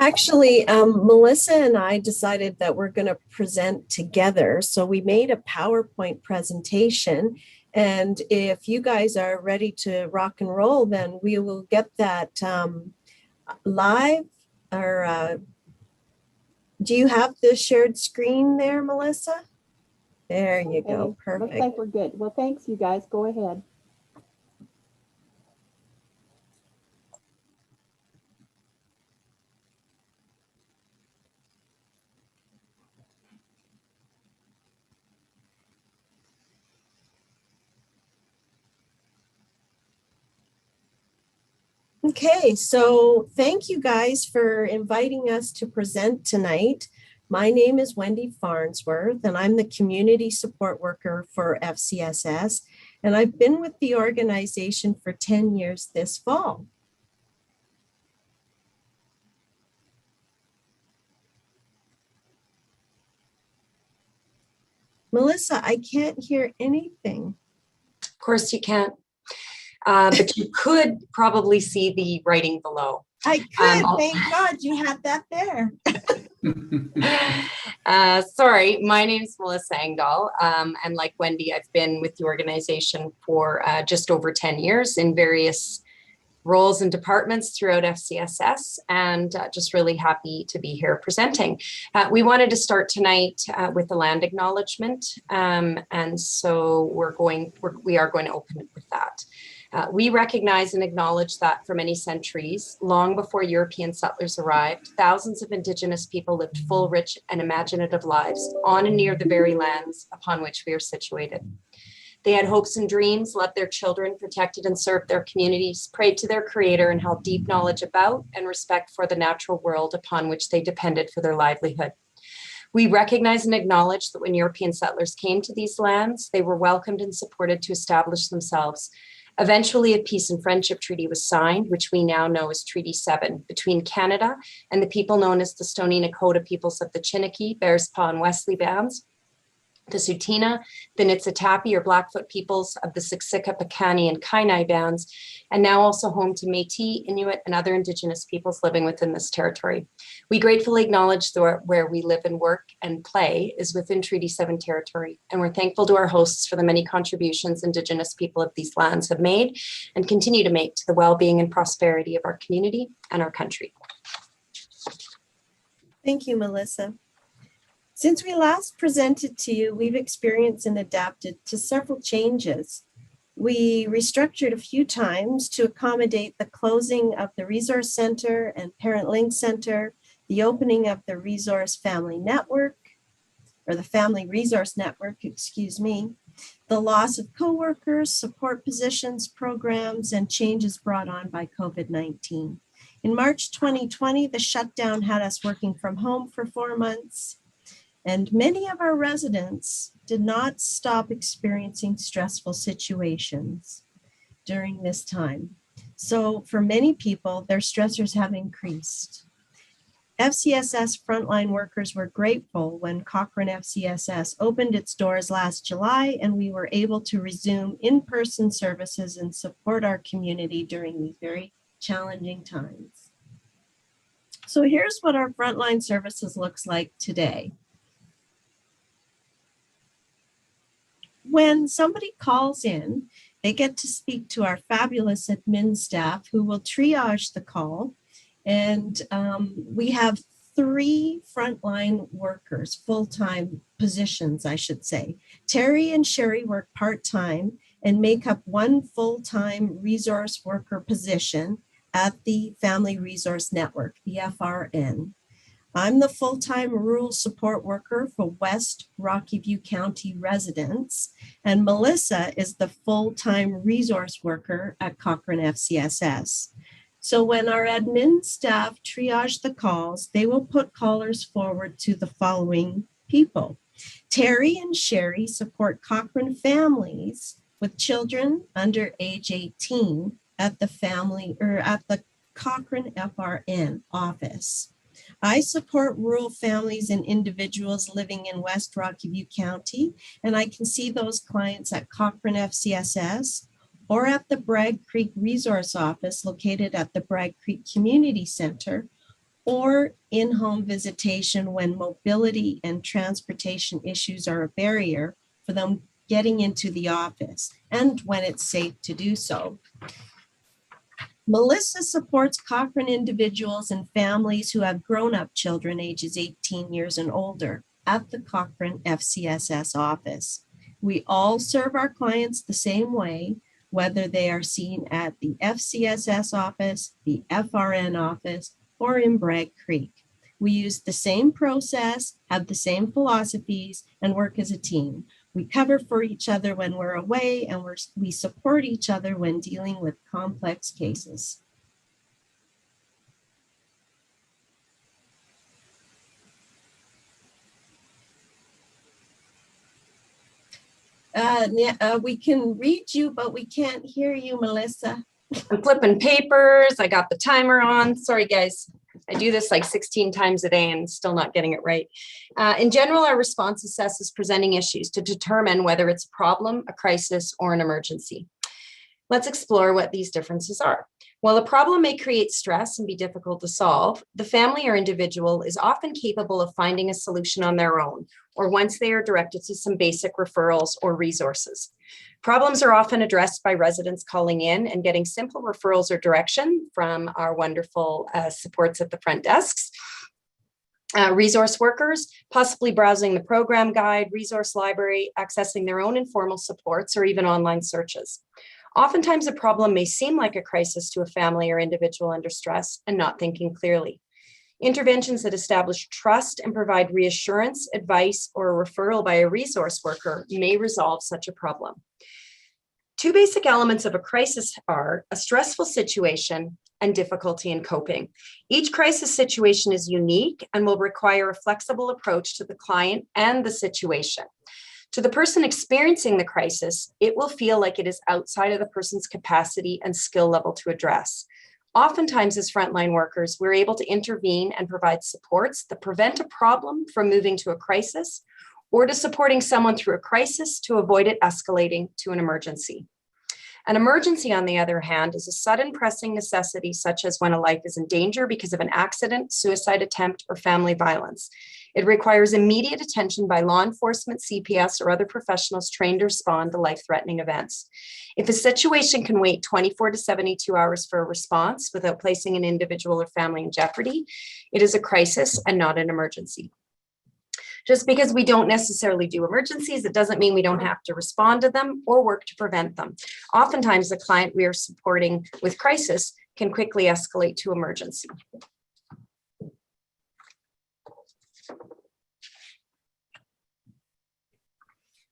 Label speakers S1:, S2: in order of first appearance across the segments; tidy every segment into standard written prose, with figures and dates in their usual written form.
S1: Actually, Melissa and I decided that we're going to present together. So we made a PowerPoint presentation. And if you guys are ready to rock and roll, then we will get that live. Or do you have the shared screen there, Melissa? There you go. Perfect.
S2: Looks like we're good. Well, thanks, you guys. Go ahead.
S1: Okay, so thank you guys for inviting us to present tonight. My name is Wendy Farnsworth, and I'm the community support worker for FCSS, and I've been with the organization for 10 years this fall. Melissa, I can't hear anything.
S3: Of course you can't. But you could probably see the writing below.
S1: I could, thank God you had that there.
S3: Sorry, my name is Melissa Engdahl, and like Wendy, I've been with the organization for just over 10 years in various roles and departments throughout FCSS, and just really happy to be here presenting. We wanted to start tonight with the land acknowledgement, and so we are going to open it with that. We recognize and acknowledge that for many centuries, long before European settlers arrived, thousands of Indigenous people lived full, rich, and imaginative lives on and near the very lands upon which we are situated. They had hopes and dreams, loved their children, protected and served their communities, prayed to their Creator, and held deep knowledge about and respect for the natural world upon which they depended for their livelihood. We recognize and acknowledge that when European settlers came to these lands, they were welcomed and supported to establish themselves. Eventually, a peace and friendship treaty was signed, which we now know as Treaty 7, between Canada and the people known as the Stoney Nakoda peoples of the Chiniki, Bearspaw, and Wesley bands, the Tsuut'ina, the Niitsitapi or Blackfoot peoples of the Siksika, Piikani, and Kainai bands, and now also home to Métis, Inuit, and other Indigenous peoples living within this territory. We gratefully acknowledge that where we live and work and play is within Treaty 7 territory, and we're thankful to our hosts for the many contributions Indigenous people of these lands have made and continue to make to the well-being and prosperity of our community and our country.
S1: Thank you, Melissa. Since we last presented to you, we've experienced and adapted to several changes. We restructured a few times to accommodate the closing of the Resource Center and Parent Link Center, the opening of the Resource Family Network, or the Family Resource Network, excuse me, the loss of co-workers, support positions, programs, and changes brought on by COVID-19. In March 2020, the shutdown had us working from home for 4 months. And many of our residents did not stop experiencing stressful situations during this time. So for many people, their stressors have increased. FCSS frontline workers were grateful when Cochrane FCSS opened its doors last July, and we were able to resume in-person services and support our community during these very challenging times. So here's what our frontline services looks like today. When somebody calls in, they get to speak to our fabulous admin staff who will triage the call. And we have 3 frontline workers, full-time positions, I should say. Terry and Sherry work part-time and make up 1 full-time resource worker position at the Family Resource Network, the FRN. I'm the full-time rural support worker for West Rocky View County residents, and Melissa is the full-time resource worker at Cochrane FCSS. So when our admin staff triage the calls, they will put callers forward to the following people. Terry and Sherry support Cochrane families with children under age 18 at the Cochrane FRN office. I support rural families and individuals living in West Rocky View County, and I can see those clients at Cochrane FCSS or at the Bragg Creek Resource Office located at the Bragg Creek Community Center, or in-home visitation when mobility and transportation issues are a barrier for them getting into the office and when it's safe to do so. Melissa supports Cochrane individuals and families who have grown-up children ages 18 years and older at the Cochrane FCSS office. We all serve our clients the same way, whether they are seen at the FCSS office, the FRN office, or in Bragg Creek. We use the same process, have the same philosophies, and work as a team. We cover for each other when we're away, and we support each other when dealing with complex cases. We can read you, but we can't hear you, Melissa.
S3: I'm flipping papers. I got the timer on. Sorry, guys. I do this like 16 times a day and still not getting it right. In general, our response assesses presenting issues to determine whether it's a problem, a crisis, or an emergency. Let's explore what these differences are. While a problem may create stress and be difficult to solve, the family or individual is often capable of finding a solution on their own, or once they are directed to some basic referrals or resources. Problems are often addressed by residents calling in and getting simple referrals or direction from our wonderful supports at the front desks. Resource workers, possibly browsing the program guide, resource library, accessing their own informal supports, or even online searches. Oftentimes, a problem may seem like a crisis to a family or individual under stress and not thinking clearly. Interventions that establish trust and provide reassurance, advice, or a referral by a resource worker may resolve such a problem. Two basic elements of a crisis are a stressful situation and difficulty in coping. Each crisis situation is unique and will require a flexible approach to the client and the situation. To the person experiencing the crisis, it will feel like it is outside of the person's capacity and skill level to address. Oftentimes, as frontline workers, we're able to intervene and provide supports that prevent a problem from moving to a crisis, or to supporting someone through a crisis to avoid it escalating to an emergency. An emergency, on the other hand, is a sudden pressing necessity, such as when a life is in danger because of an accident, suicide attempt, or family violence. It requires immediate attention by law enforcement, CPS, or other professionals trained to respond to life-threatening events. If a situation can wait 24 to 72 hours for a response without placing an individual or family in jeopardy, it is a crisis and not an emergency. Just because we don't necessarily do emergencies, it doesn't mean we don't have to respond to them or work to prevent them. Oftentimes, the client we are supporting with crisis can quickly escalate to emergency.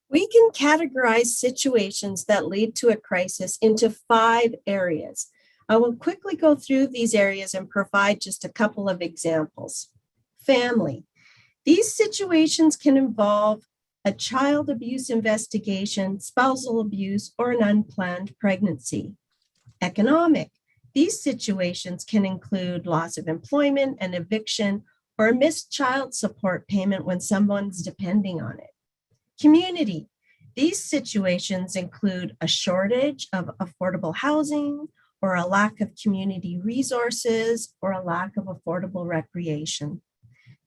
S1: We can categorize situations that lead to a crisis into 5 areas. I will quickly go through these areas and provide just a couple of examples. Family. These situations can involve a child abuse investigation, spousal abuse, or an unplanned pregnancy. Economic. These situations can include loss of employment, an eviction, or a missed child support payment when someone's depending on it. Community. These situations include a shortage of affordable housing, or a lack of community resources, or a lack of affordable recreation.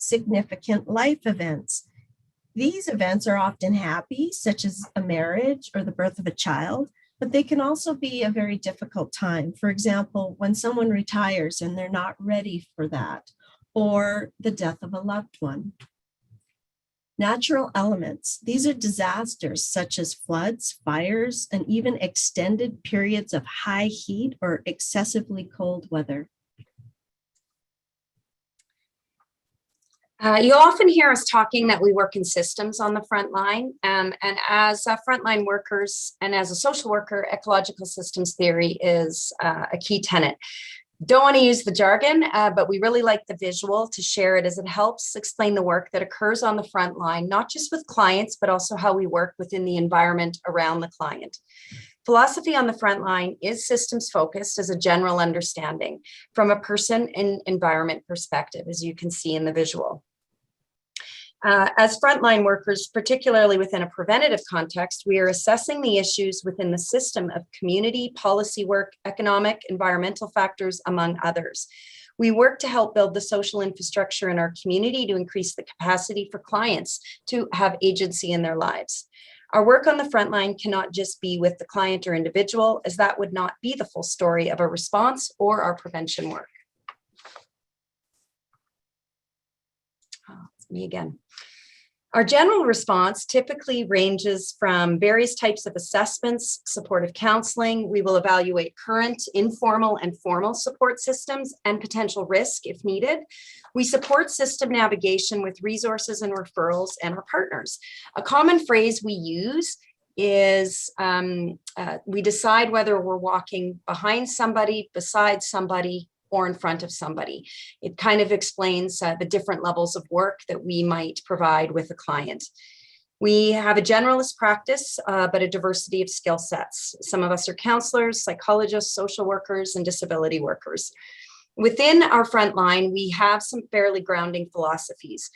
S1: Significant life events. These events are often happy, such as a marriage or the birth of a child, but they can also be a very difficult time. For example, when someone retires and they're not ready for that, or the death of a loved one. Natural elements. These are disasters such as floods, fires, and even extended periods of high heat or excessively cold weather.
S3: You'll often hear us talking that we work in systems on the front line. And as frontline workers and as a social worker, ecological systems theory is a key tenet. Don't want to use the jargon, but we really like the visual to share it as it helps explain the work that occurs on the front line, not just with clients, but also how we work within the environment around the client. Philosophy on the front line is systems focused as a general understanding from a person and environment perspective, as you can see in the visual. As frontline workers, particularly within a preventative context, we are assessing the issues within the system of community, policy work, economic, environmental factors, among others. We work to help build the social infrastructure in our community to increase the capacity for clients to have agency in their lives. Our work on the front line cannot just be with the client or individual, as that would not be the full story of our response or our prevention work. It's me again. Our general response typically ranges from various types of assessments, supportive counseling. We will evaluate current, informal, and formal support systems and potential risk if needed. We support system navigation with resources and referrals and our partners. A common phrase we use is we decide whether we're walking behind somebody, beside somebody, or in front of somebody. It kind of explains the different levels of work that we might provide with a client. We have a generalist practice, but a diversity of skill sets. Some of us are counselors, psychologists, social workers, and disability workers. Within our frontline, we have some fairly grounding philosophies.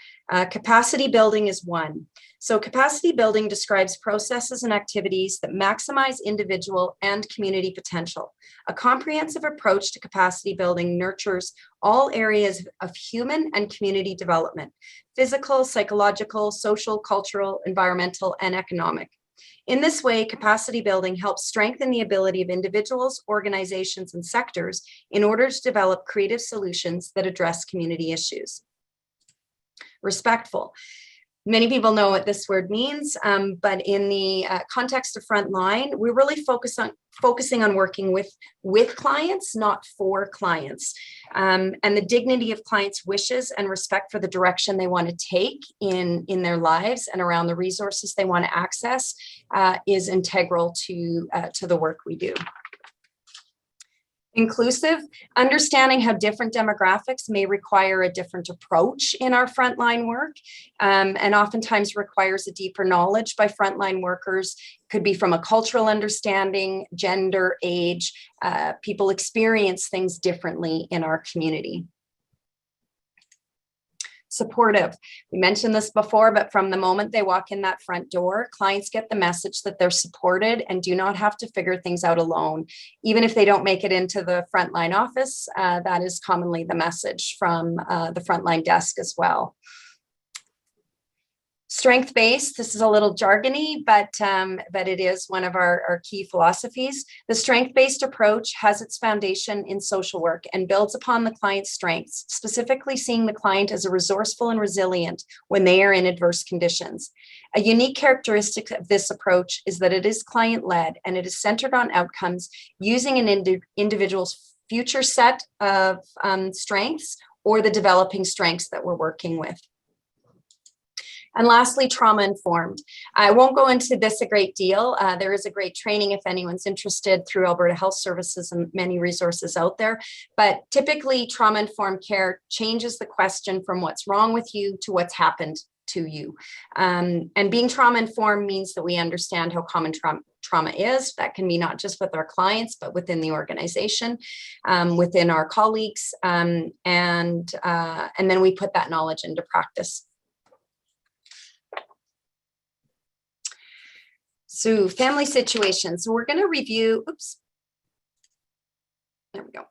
S3: Capacity building is one. So capacity building describes processes and activities that maximize individual and community potential. A comprehensive approach to capacity building nurtures all areas of human and community development: physical, psychological, social, cultural, environmental, and economic. In this way, capacity building helps strengthen the ability of individuals, organizations, and sectors in order to develop creative solutions that address community issues. Respectful. Many people know what this word means, but in the context of frontline, we really focusing on working with clients, not for clients. And the dignity of clients' wishes and respect for the direction they want to take in their lives and around the resources they want to access is integral to the work we do. Inclusive, understanding how different demographics may require a different approach in our frontline work, and oftentimes requires a deeper knowledge by frontline workers. Could be from a cultural understanding, gender, age. People experience things differently in our community. Supportive. We mentioned this before, but from the moment they walk in that front door, clients get the message that they're supported and do not have to figure things out alone. Even if they don't make it into the frontline office, that is commonly the message from the frontline desk as well. Strength-based, this is a little jargony, but it is one of our key philosophies. The strength-based approach has its foundation in social work and builds upon the client's strengths, specifically seeing the client as a resourceful and resilient when they are in adverse conditions. A unique characteristic of this approach is that it is client-led and it is centered on outcomes using an individual's future set of strengths or the developing strengths that we're working with. And lastly, trauma-informed. I won't go into this a great deal. There is a great training if anyone's interested through Alberta Health Services and many resources out there. But typically, trauma-informed care changes the question from what's wrong with you to what's happened to you. And being trauma-informed means that we understand how common trauma is. That can be not just with our clients, but within the organization, within our colleagues, and then we put that knowledge into practice. So family situations. So we're going to review, there we go.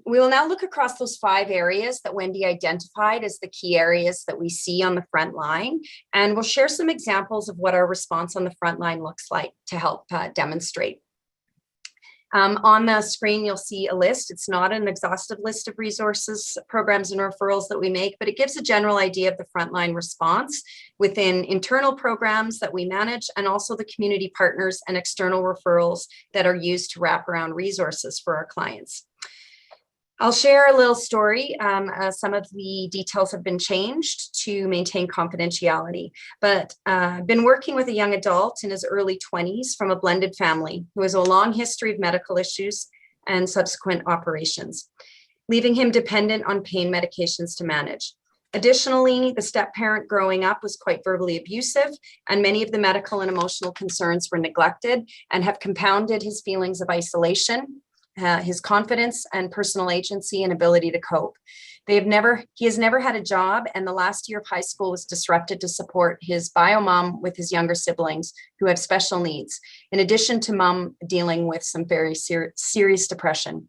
S3: We will now look across those 5 areas that Wendy identified as the key areas that we see on the front line. And we'll share some examples of what our response on the front line looks like to help demonstrate. On the screen, you'll see a list. It's not an exhaustive list of resources, programs, and referrals that we make, but it gives a general idea of the frontline response within internal programs that we manage and also the community partners and external referrals that are used to wrap around resources for our clients. I'll share a little story. Some of the details have been changed to maintain confidentiality, but I've been working with a young adult in his early 20s from a blended family who has a long history of medical issues and subsequent operations, leaving him dependent on pain medications to manage. Additionally, the step-parent growing up was quite verbally abusive, and many of the medical and emotional concerns were neglected and have compounded his feelings of isolation, his confidence and personal agency and ability to cope. He has never had a job, and the last year of high school was disrupted to support his bio mom with his younger siblings who have special needs, in addition to mom dealing with some very serious depression.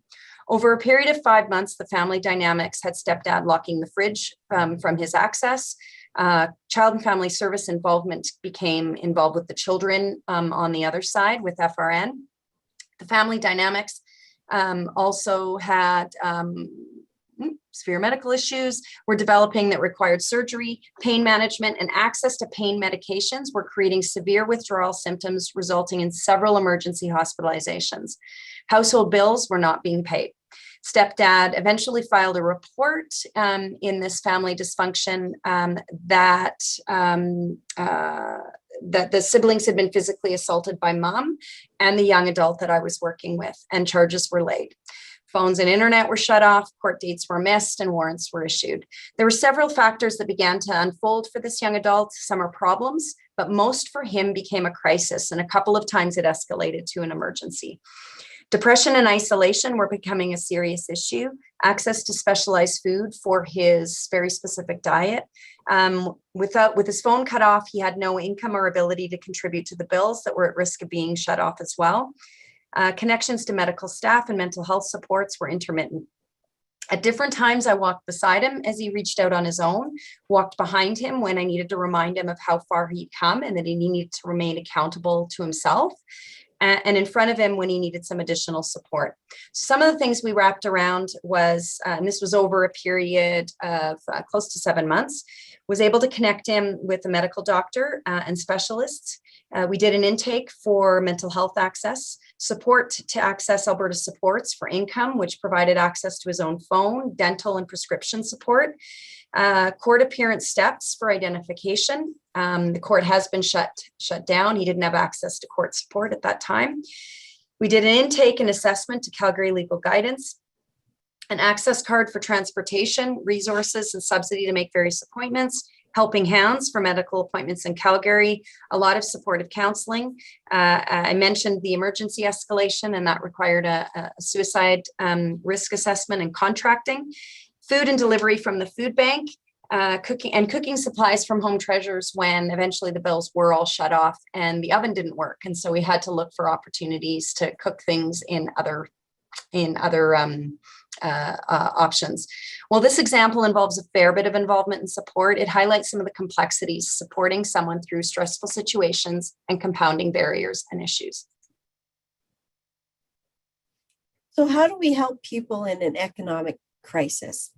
S3: Over a period of 5 months, the family dynamics had stepdad locking the fridge from his access. Child and Family Service involvement became involved with the children on the other side with FRN. The family dynamics also had severe medical issues were developing that required surgery, pain management, and access to pain medications were creating severe withdrawal symptoms, resulting in several emergency hospitalizations. Household bills were not being paid. Stepdad eventually filed a report in this family dysfunction that the siblings had been physically assaulted by mom and the young adult that I was working with, and charges were laid. Phones and internet were shut off, court dates were missed, and warrants were issued. There were several factors that began to unfold for this young adult. Some are problems, but most for him became a crisis, and a couple of times it escalated to an emergency. Depression and isolation were becoming a serious issue. Access to specialized food for his very specific diet. With his phone cut off, he had no income or ability to contribute to the bills that were at risk of being shut off as well. Connections to medical staff and mental health supports were intermittent. At different times, I walked beside him as he reached out on his own, walked behind him when I needed to remind him of how far he'd come and that he needed to remain accountable to himself, and in front of him when he needed some additional support. Some of the things we wrapped around was, and this was over a period of close to 7 months, was able to connect him with a medical doctor and specialists. We did an intake for mental health access, support to access Alberta supports for income, which provided access to his own phone, dental and prescription support, court appearance steps for identification. The court has been shut down. He didn't have access to court support at that time. We did an intake and assessment to Calgary Legal Guidance, an access card for transportation, resources, and subsidy to make various appointments, helping hands for medical appointments in Calgary, a lot of supportive counseling. I mentioned the emergency escalation, and that required a suicide risk assessment and contracting, food and delivery from the food bank, cooking supplies from Home Treasures when eventually the bills were all shut off and the oven didn't work. And so we had to look for opportunities to cook things in other options. Well, this example involves a fair bit of involvement and support. It highlights some of the complexities supporting someone through stressful situations and compounding barriers and issues.
S1: So how do we help people in an economic crisis?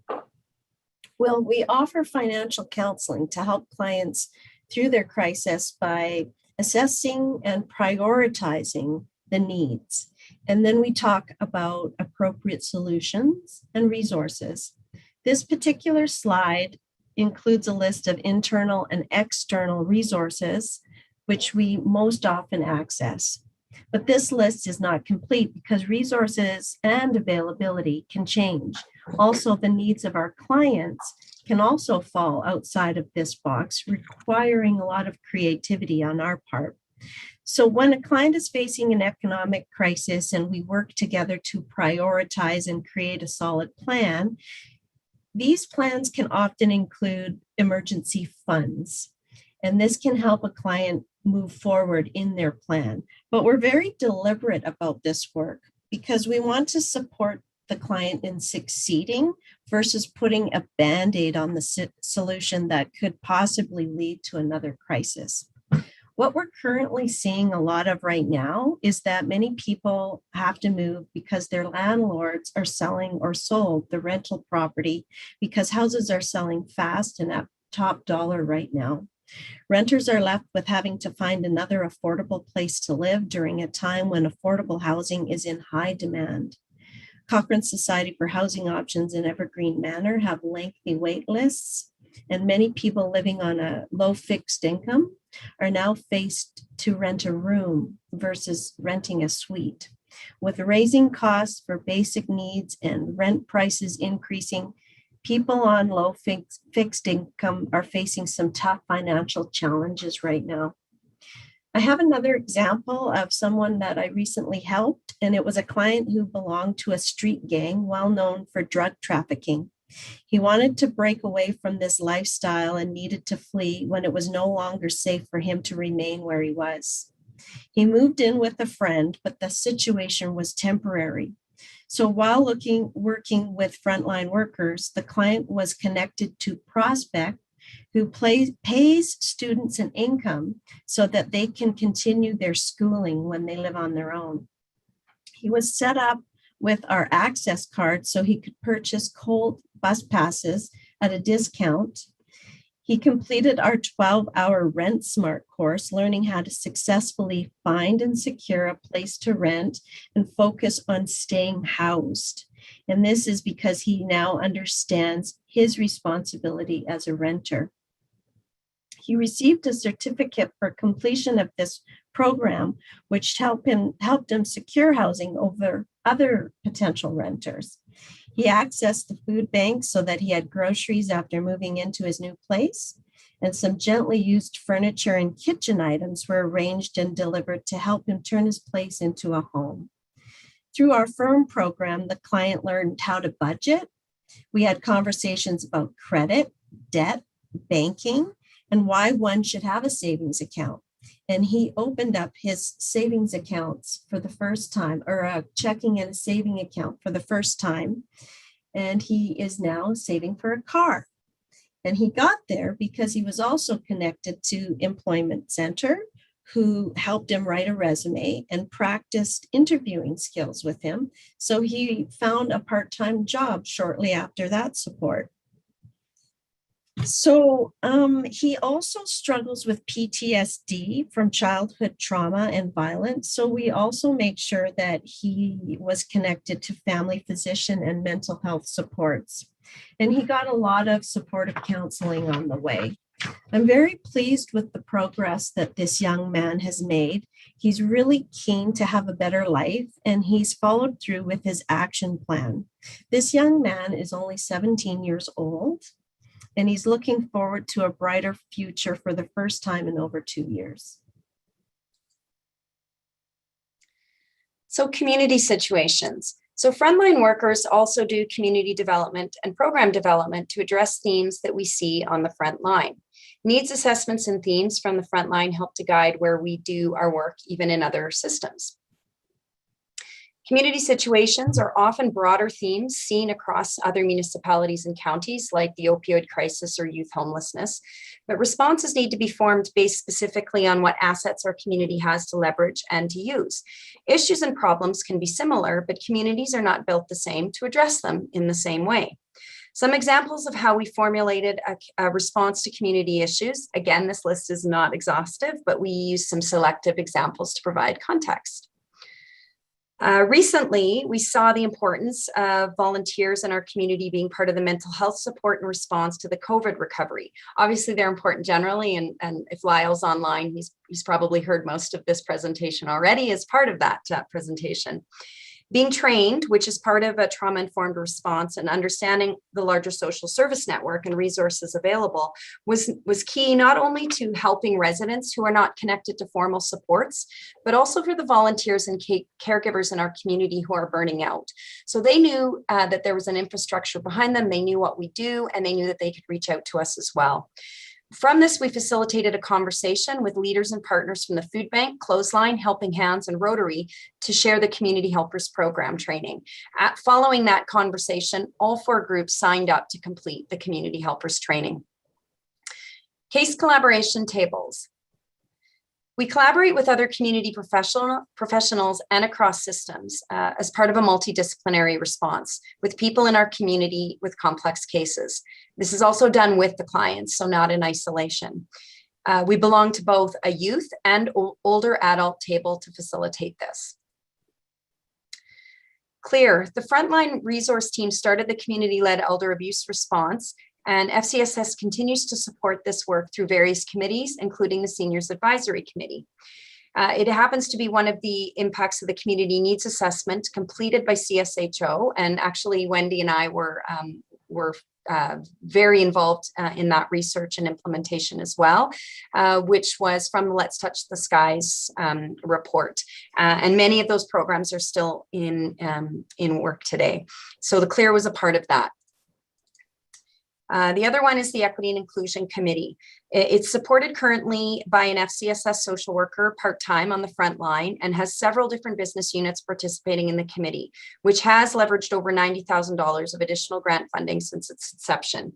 S1: Well, we offer financial counseling to help clients through their crisis by assessing and prioritizing the needs. And then we talk about appropriate solutions and resources. This particular slide includes a list of internal and external resources, which we most often access. But this list is not complete because resources and availability can change. Also, the needs of our clients can also fall outside of this box, requiring a lot of creativity on our part. So when a client is facing an economic crisis and we work together to prioritize and create a solid plan, these plans can often include emergency funds. And this can help a client move forward in their plan. But we're very deliberate about this work because we want to support the client in succeeding versus putting a Band-Aid on the solution that could possibly lead to another crisis. What we're currently seeing a lot of right now is that many people have to move because their landlords are selling or sold the rental property because houses are selling fast and at top dollar right now. Renters are left with having to find another affordable place to live during a time when affordable housing is in high demand. Cochrane Society for Housing Options in Evergreen Manor have lengthy wait lists, and many people living on a low fixed income are now faced to rent a room versus renting a suite. With raising costs for basic needs and rent prices increasing, people on low fixed income are facing some tough financial challenges right now. I have another example of someone that I recently helped, and it was a client who belonged to a street gang well known for drug trafficking. He wanted to break away from this lifestyle and needed to flee when it was no longer safe for him to remain where he was. He moved in with a friend, but the situation was temporary. So while working with frontline workers, the client was connected to Prospect, who pays students an income so that they can continue their schooling when they live on their own. He was set up with our access card so he could purchase cold bus passes at a discount. He completed our 12-hour Rent Smart course, learning how to successfully find and secure a place to rent and focus on staying housed. And this is because he now understands his responsibility as a renter. He received a certificate for completion of this program, which helped him secure housing over other potential renters. He accessed the food bank so that he had groceries after moving into his new place, and some gently used furniture and kitchen items were arranged and delivered to help him turn his place into a home. Through our firm program, the client learned how to budget. We had conversations about credit, debt, banking, and why one should have a savings account. And he opened up his savings accounts for the first time, or a checking and a saving account for the first time. And he is now saving for a car. And he got there because he was also connected to Employment Center, who helped him write a resume and practiced interviewing skills with him. So he found a part-time job shortly after that support. So he also struggles with PTSD from childhood trauma and violence. So we also make sure that he was connected to family physician and mental health supports. And he got a lot of supportive counseling on the way. I'm very pleased with the progress that this young man has made. He's really keen to have a better life, and he's followed through with his action plan. This young man is only 17 years old, and he's looking forward to a brighter future for the first time in over 2 years.
S3: So community situations. So frontline workers also do community development and program development to address themes that we see on the front line. Needs assessments and themes from the front line help to guide where we do our work, even in other systems. Community situations are often broader themes seen across other municipalities and counties, like the opioid crisis or youth homelessness, but responses need to be formed based specifically on what assets our community has to leverage and to use. Issues and problems can be similar, but communities are not built the same to address them in the same way. Some examples of how we formulated a response to community issues. Again, this list is not exhaustive, but we use some selective examples to provide context. Recently, we saw the importance of volunteers in our community being part of the mental health support and response to the COVID recovery. Obviously, they're important generally, and if Lyle's online, he's probably heard most of this presentation already as part of that presentation. Being trained, which is part of a trauma-informed response, and understanding the larger social service network and resources available was key not only to helping residents who are not connected to formal supports, but also for the volunteers and caregivers in our community who are burning out. So they knew that there was an infrastructure behind them, they knew what we do, and they knew that they could reach out to us as well. From this, we facilitated a conversation with leaders and partners from the Food Bank, Clothesline, Helping Hands, and Rotary to share the Community Helpers Program training. Following that conversation, all 4 groups signed up to complete the Community Helpers training. Case collaboration tables. We collaborate with other community professionals and across systems as part of a multidisciplinary response with people in our community with complex cases. This is also done with the clients, so not in isolation. We belong to both a youth and older adult table to facilitate this. CLEAR, the frontline resource team started the community-led elder abuse response, and FCSS continues to support this work through various committees, including the Seniors Advisory Committee. It happens to be one of the impacts of the community needs assessment completed by CSHO, and actually Wendy and I were very involved in that research and implementation as well, which was from the Let's Touch the Skies report. And many of those programs are still in work today. So the CLEAR was a part of that. The other one is the Equity and Inclusion Committee. It's supported currently by an FCSS social worker part-time on the front line and has several different business units participating in the committee, which has leveraged over $90,000 of additional grant funding since its inception.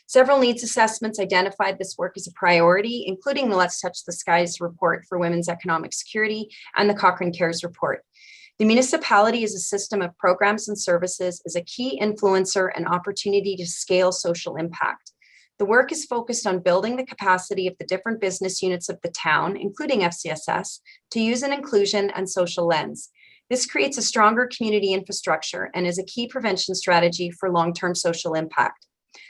S3: Several needs assessments identified this work as a priority, including the Let's Touch the Skies report for women's economic security and the Cochrane Cares report. The municipality as a system of programs and services is a key influencer and opportunity to scale social impact. The work is focused on building the capacity of the different business units of the town, including FCSS, to use an inclusion and social lens. This creates a stronger community infrastructure and is a key prevention strategy for long-term social impact.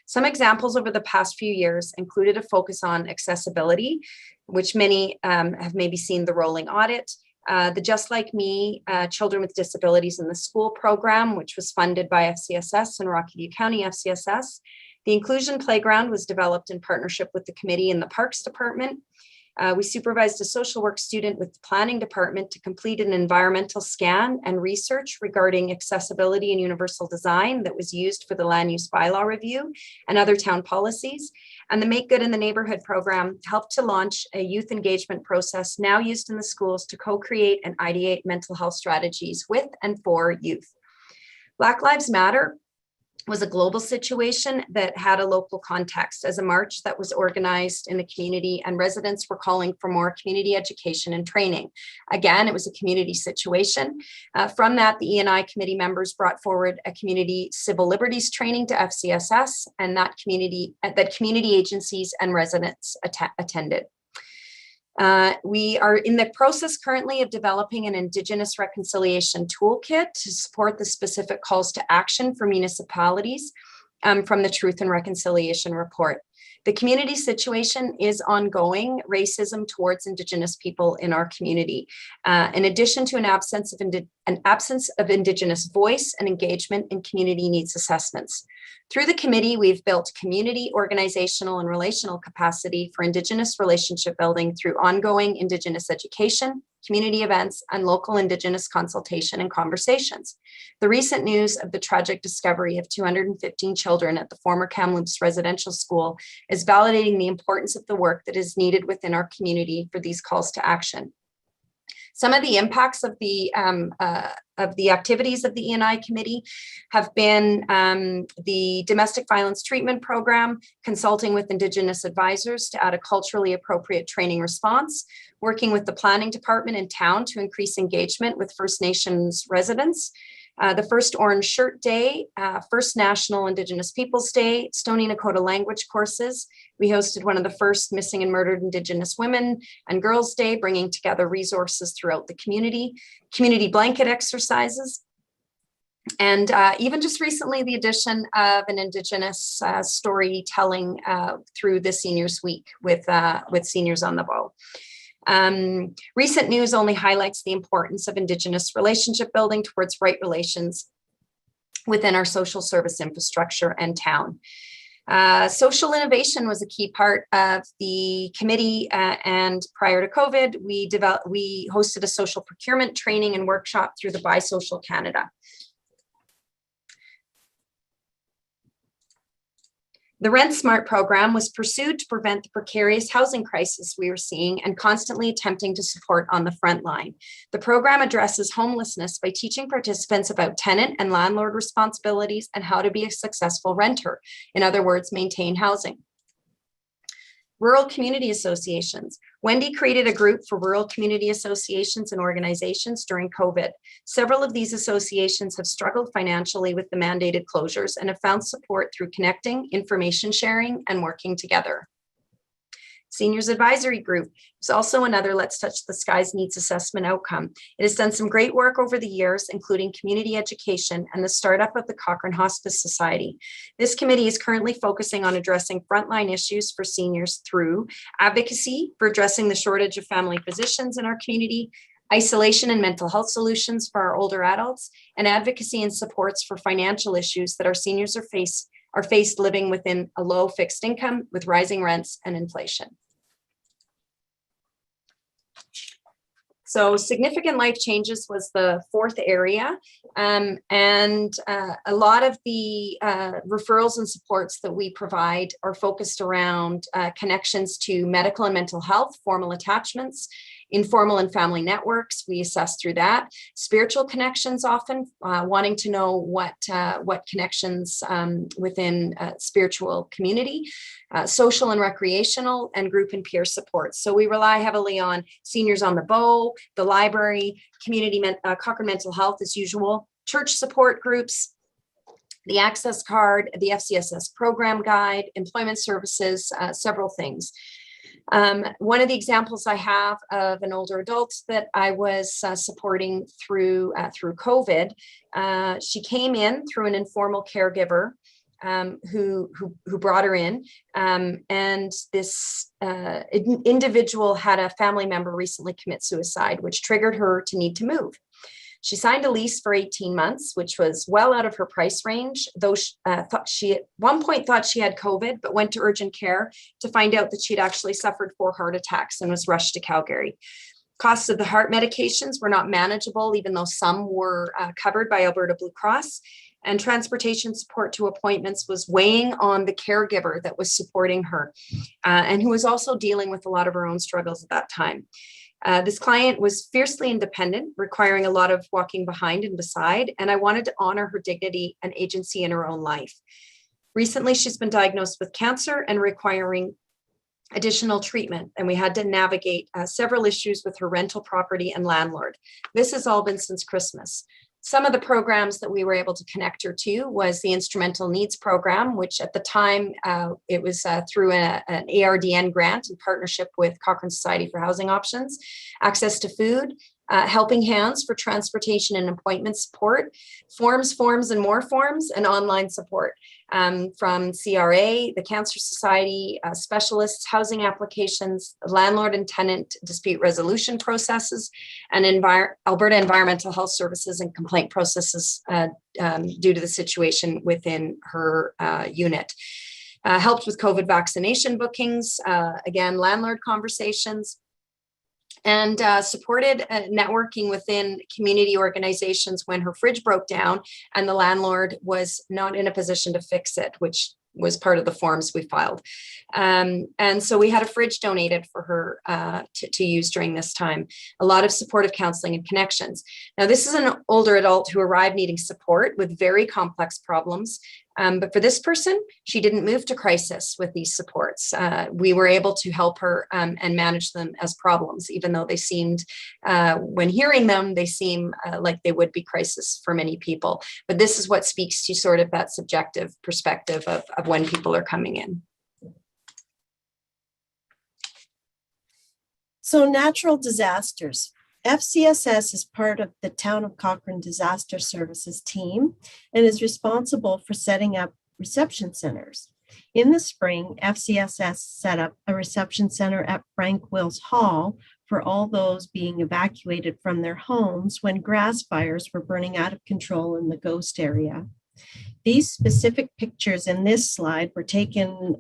S3: Some examples over the past few years included a focus on accessibility, which many have maybe seen the rolling audit, the Just Like Me Children with Disabilities in the School program, which was funded by FCSS and Rocky View County FCSS. The Inclusion Playground was developed in partnership with the committee and the Parks Department. We supervised a social work student with the planning department to complete an environmental scan and research regarding accessibility and universal design that was used for the land use bylaw review and other town policies. And the Make Good in the Neighborhood program helped to launch a youth engagement process now used in the schools to co-create and ideate mental health strategies with and for youth. Black Lives Matter was a global situation that had a local context as a march that was organized in the community, and residents were calling for more community education and training. Again, it was a community situation. From that, the E&I committee members brought forward a community civil liberties training to FCSS, and that community agencies and residents attended. We are in the process currently of developing an Indigenous reconciliation toolkit to support the specific calls to action for municipalities from the Truth and Reconciliation report. The community situation is ongoing, racism towards Indigenous people in our community, in addition to an absence of Indigenous voice and engagement in community needs assessments. Through the committee, we've built community, organizational, and relational capacity for Indigenous relationship building through ongoing Indigenous education, community events, and local Indigenous consultation and conversations. The recent news of the tragic discovery of 215 children at the former Kamloops residential school is validating the importance of the work that is needed within our community for these calls to action. Some of the impacts of the activities of the E&I committee have been the domestic violence treatment program, consulting with Indigenous advisors to add a culturally appropriate training response, working with the planning department in town to increase engagement with First Nations residents, the first Orange Shirt Day, first National Indigenous Peoples Day, Stoney Nakoda language courses. We hosted one of the first missing and murdered Indigenous women and girls day, bringing together resources throughout the community blanket exercises. And even just recently, the addition of an Indigenous storytelling through the Seniors Week with Seniors on the Bow. Recent news only highlights the importance of Indigenous relationship building towards right relations within our social service infrastructure and town. Social innovation was a key part of the committee, and prior to COVID, we hosted a social procurement training and workshop through the Buy Social Canada. The Rent Smart program was pursued to prevent the precarious housing crisis we were seeing and constantly attempting to support on the front line. The program addresses homelessness by teaching participants about tenant and landlord responsibilities and how to be a successful renter. In other words, maintain housing. Rural community associations. Wendy created a group for rural community associations and organizations during COVID. Several of these associations have struggled financially with the mandated closures and have found support through connecting, information sharing, and working together. Seniors Advisory Group is also another Let's Touch the Skies needs assessment outcome. It has done some great work over the years, including community education and the startup of the Cochrane Hospice Society. This committee is currently focusing on addressing frontline issues for seniors through advocacy for addressing the shortage of family physicians in our community, isolation and mental health solutions for our older adults, and advocacy and supports for financial issues that our seniors are faced living within a low fixed income with rising rents and inflation. So significant life changes was the fourth area. And a lot of the referrals and supports that we provide are focused around connections to medical and mental health, formal attachments, informal and family networks. We assess through that. Spiritual connections, often wanting to know what connections within spiritual community, social and recreational, and group and peer support. So we rely heavily on Seniors on the Bow, the library, community, Cochrane Mental Health as usual, church support groups, the access card, the FCSS program guide, employment services, several things. One of the examples I have of an older adult that I was supporting through COVID, she came in through an informal caregiver who brought her in, and this individual had a family member recently commit suicide, which triggered her to need to move. She signed a lease for 18 months, which was well out of her price range, though she at one point thought she had COVID, but went to urgent care to find out that she'd actually suffered 4 heart attacks and was rushed to Calgary. Costs of the heart medications were not manageable, even though some were covered by Alberta Blue Cross. And transportation support to appointments was weighing on the caregiver that was supporting her, and who was also dealing with a lot of her own struggles at that time. This client was fiercely independent, requiring a lot of walking behind and beside, and I wanted to honor her dignity and agency in her own life. Recently, she's been diagnosed with cancer and requiring additional treatment, and we had to navigate several issues with her rental property and landlord. This has all been since Christmas. Some of the programs that we were able to connect her to was the Instrumental Needs Program, which at the time it was through an ARDN grant in partnership with Cochrane Society for Housing Options, access to food, helping hands for transportation and appointment support, forms, and more forms, and online support from CRA, the Cancer Society, specialists, housing applications, landlord and tenant dispute resolution processes, and Alberta Environmental Health Services and complaint processes due to the situation within her unit. Helped with COVID vaccination bookings, again, landlord conversations, and supported networking within community organizations when her fridge broke down and the landlord was not in a position to fix it, which was part of the forms we filed. And so we had a fridge donated for her to use during this time. A lot of supportive counseling and connections. Now, this is an older adult who arrived needing support with very complex problems. But for this person, she didn't move to crisis with these supports. We were able to help her and manage them as problems, even though they seemed, when hearing them, they seem like they would be crisis for many people. But this is what speaks to sort of that subjective perspective of when people are coming in.
S1: So natural disasters. FCSS is part of the Town of Cochrane Disaster Services team and is responsible for setting up reception centers. In the spring, FCSS set up a reception center at Frank Wills Hall for all those being evacuated from their homes when grass fires were burning out of control in the Ghost area. These specific pictures in this slide were taken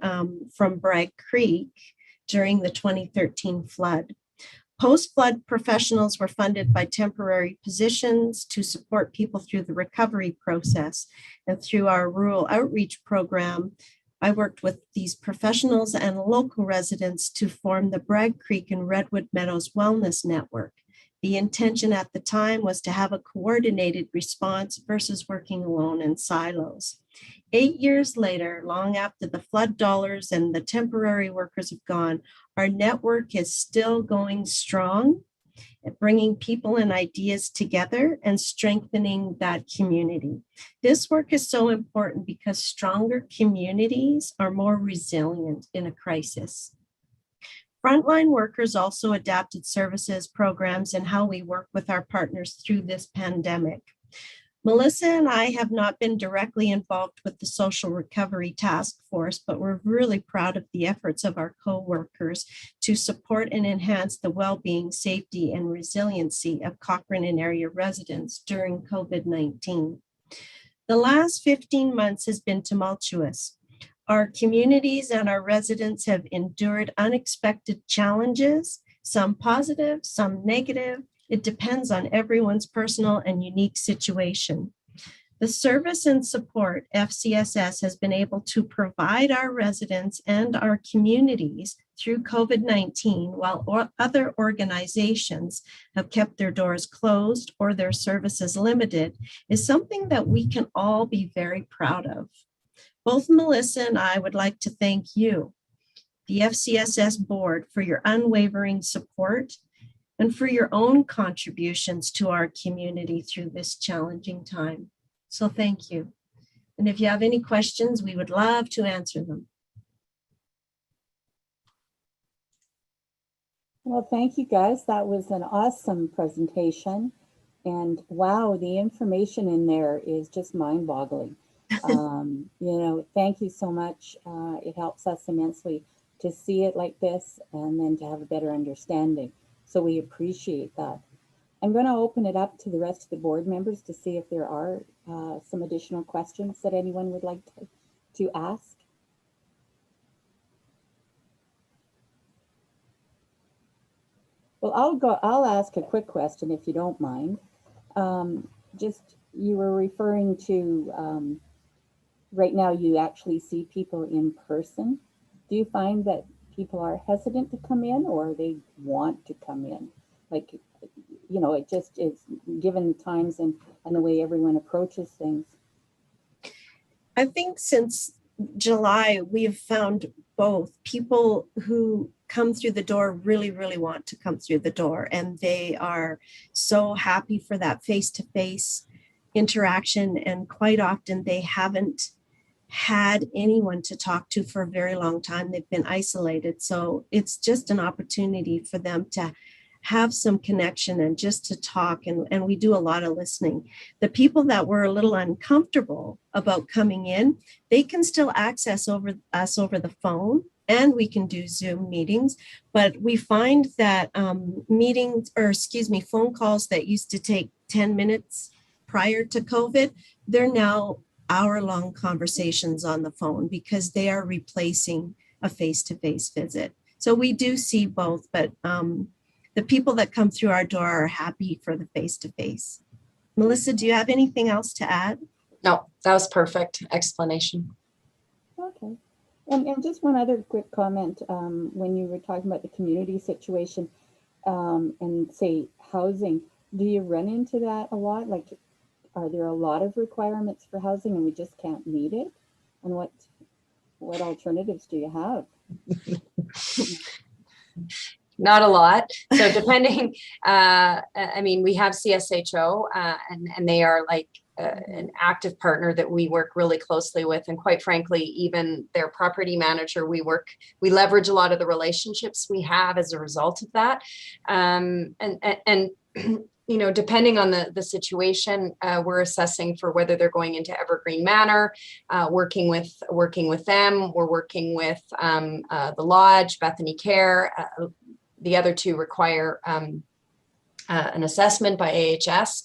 S1: from Bragg Creek during the 2013 flood. Post-flood professionals were funded by temporary positions to support people through the recovery process. And through our rural outreach program, I worked with these professionals and local residents to form the Bragg Creek and Redwood Meadows Wellness Network. The intention at the time was to have a coordinated response versus working alone in silos. 8 years later, long after the flood dollars and the temporary workers have gone, our network is still going strong, bringing people and ideas together and strengthening that community. This work is so important because stronger communities are more resilient in a crisis. Frontline workers also adapted services, programs, and how we work with our partners through this pandemic. Melissa and I have not been directly involved with the Social Recovery Task Force, but we're really proud of the efforts of our co-workers to support and enhance the well-being, safety, and resiliency of Cochrane and area residents during COVID-19. The last 15 months has been tumultuous. Our communities and our residents have endured unexpected challenges, some positive, some negative, It depends on everyone's personal and unique situation. The service and support FCSS has been able to provide our residents and our communities through COVID-19, while other organizations have kept their doors closed or their services limited, is something that we can all be very proud of. Both Melissa and I would like to thank you, the FCSS board, for your unwavering support and for your own contributions to our community through this challenging time. So thank you. And if you have any questions, we would love to answer them.
S2: Well, thank you guys. That was an awesome presentation. And wow, the information in there is just mind-boggling. Thank you so much. It helps us immensely to see it like this and then to have a better understanding. So we appreciate that. I'm going to open it up to the rest of the board members to see if there are some additional questions that anyone would like to ask. Well, I'll ask a quick question if you don't mind. You were referring to right now you actually see people in person. Do you find that people are hesitant to come in, or they want to come in? Like, it just is given the times and the way everyone approaches things.
S1: I think since July, we've found both. People who come through the door really, really want to come through the door, and they are so happy for that face-to-face interaction. And quite often they haven't had anyone to talk to for a very long time. They've been isolated. So it's just an opportunity for them to have some connection and just to talk. And we do a lot of listening. The people that were a little uncomfortable about coming in, they can still access us over the phone, and we can do Zoom meetings. But we find that phone calls that used to take 10 minutes prior to COVID, they're now hour-long conversations on the phone because they are replacing a face-to-face visit. So we do see both, but the people that come through our door are happy for the face-to-face. Melissa, do you have anything else to add?
S3: No, that was perfect explanation.
S2: Okay. And just one other quick comment, when you were talking about the community situation and say housing, do you run into that a lot? Like, are there a lot of requirements for housing and we just can't meet it? And what alternatives do you have?
S3: Not a lot. So depending, we have CSHO and they are like an active partner that we work really closely with. And quite frankly, even their property manager, we leverage a lot of the relationships we have as a result of that. Depending on the situation, we're assessing for whether they're going into Evergreen Manor, working with them. We're working with the Lodge, Bethany Care. The other two require an assessment by AHS,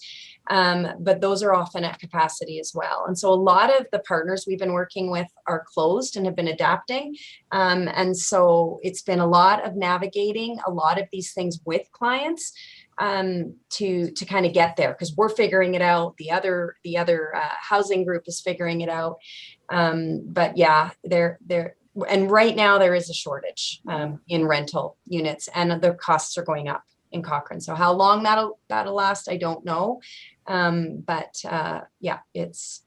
S3: but those are often at capacity as well. And so a lot of the partners we've been working with are closed and have been adapting. And so it's been a lot of navigating a lot of these things with clients to kind of get there, because we're figuring it out. The other housing group is figuring it out. But yeah, and right now there is a shortage in rental units, and the costs are going up in Cochrane. So how long that'll last, I don't know. Yeah, it's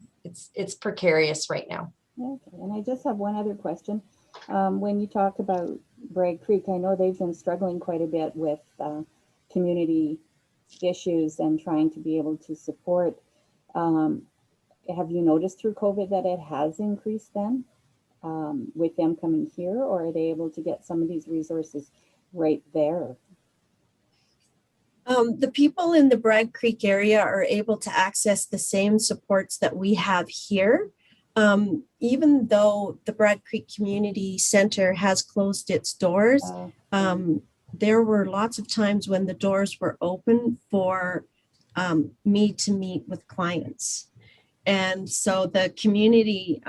S3: precarious right now.
S2: Okay, and I just have one other question. When you talk about Bragg Creek, I know they've been struggling quite a bit with community issues and trying to be able to support. Have you noticed through COVID that it has increased then with them coming here, or are they able to get some of these resources right there?
S1: The people in the Bragg Creek area are able to access the same supports that we have here. Even though the Bragg Creek Community Center has closed its doors, there were lots of times when the doors were open for me to meet with clients. And so the community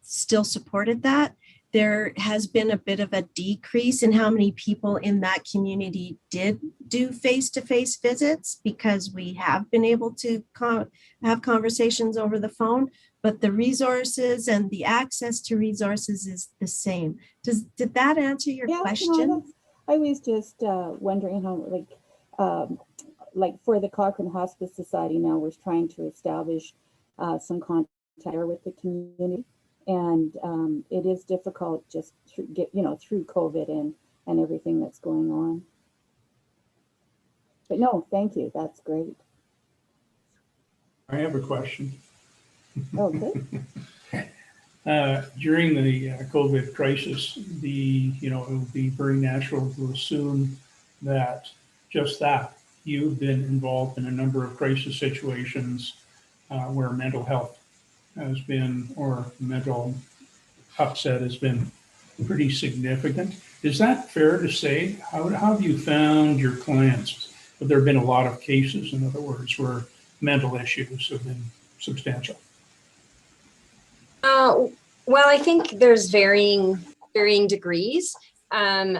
S1: still supported that. There has been a bit of a decrease in how many people in that community did do face-to-face visits because we have been able to have conversations over the phone, but the resources and the access to resources is the same. Did that answer your question?
S2: No, I was just wondering how, like for the Cochrane Hospice Society now, we're trying to establish some contact with the community. And it is difficult just through COVID and everything that's going on. But no, thank you. That's great.
S4: I have a question.
S2: Okay.
S4: During the COVID crisis, it would be very natural to assume that you've been involved in a number of crisis situations where mental health has been, or mental upset has been pretty significant. Is that fair to say? How have you found your clients? Have there been a lot of cases, in other words, where mental issues have been substantial?
S3: Well, I think there's varying degrees.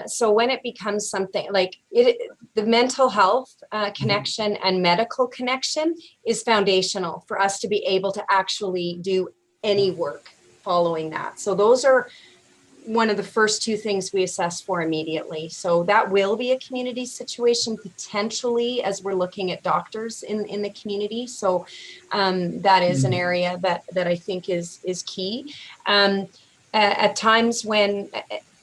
S3: So when it becomes something like the mental health connection and medical connection is foundational for us to be able to actually do any work following that. So those are one of the first two things we assess for immediately. So that will be a community situation potentially as we're looking at doctors in the community. So that is an area that I think is key. At times when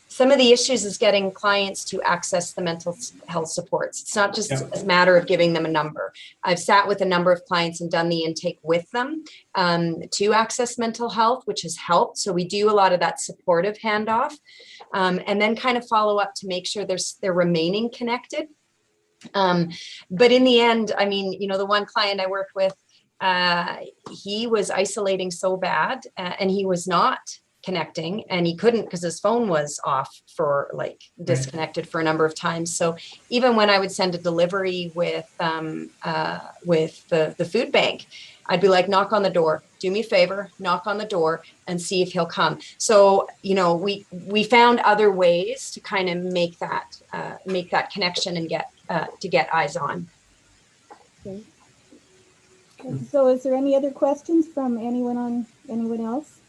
S3: some of the issues is getting clients to access the mental health supports. It's not just a matter of giving them a number. I've sat with a number of clients and done the intake with them to access mental health, which has helped. So we do a lot of that supportive handoff and then kind of follow up to make sure they're remaining connected. But in the end, I mean, the one client I worked with, he was isolating so bad and he was not connecting, and he couldn't because his phone was off for disconnected for a number of times. So even when I would send a delivery with the food bank, I'd be like, knock on the door, do me a favor, knock on the door and see if he'll come. So, we found other ways to kind of make that connection and get eyes on.
S2: Okay. So is there any other questions from anyone else?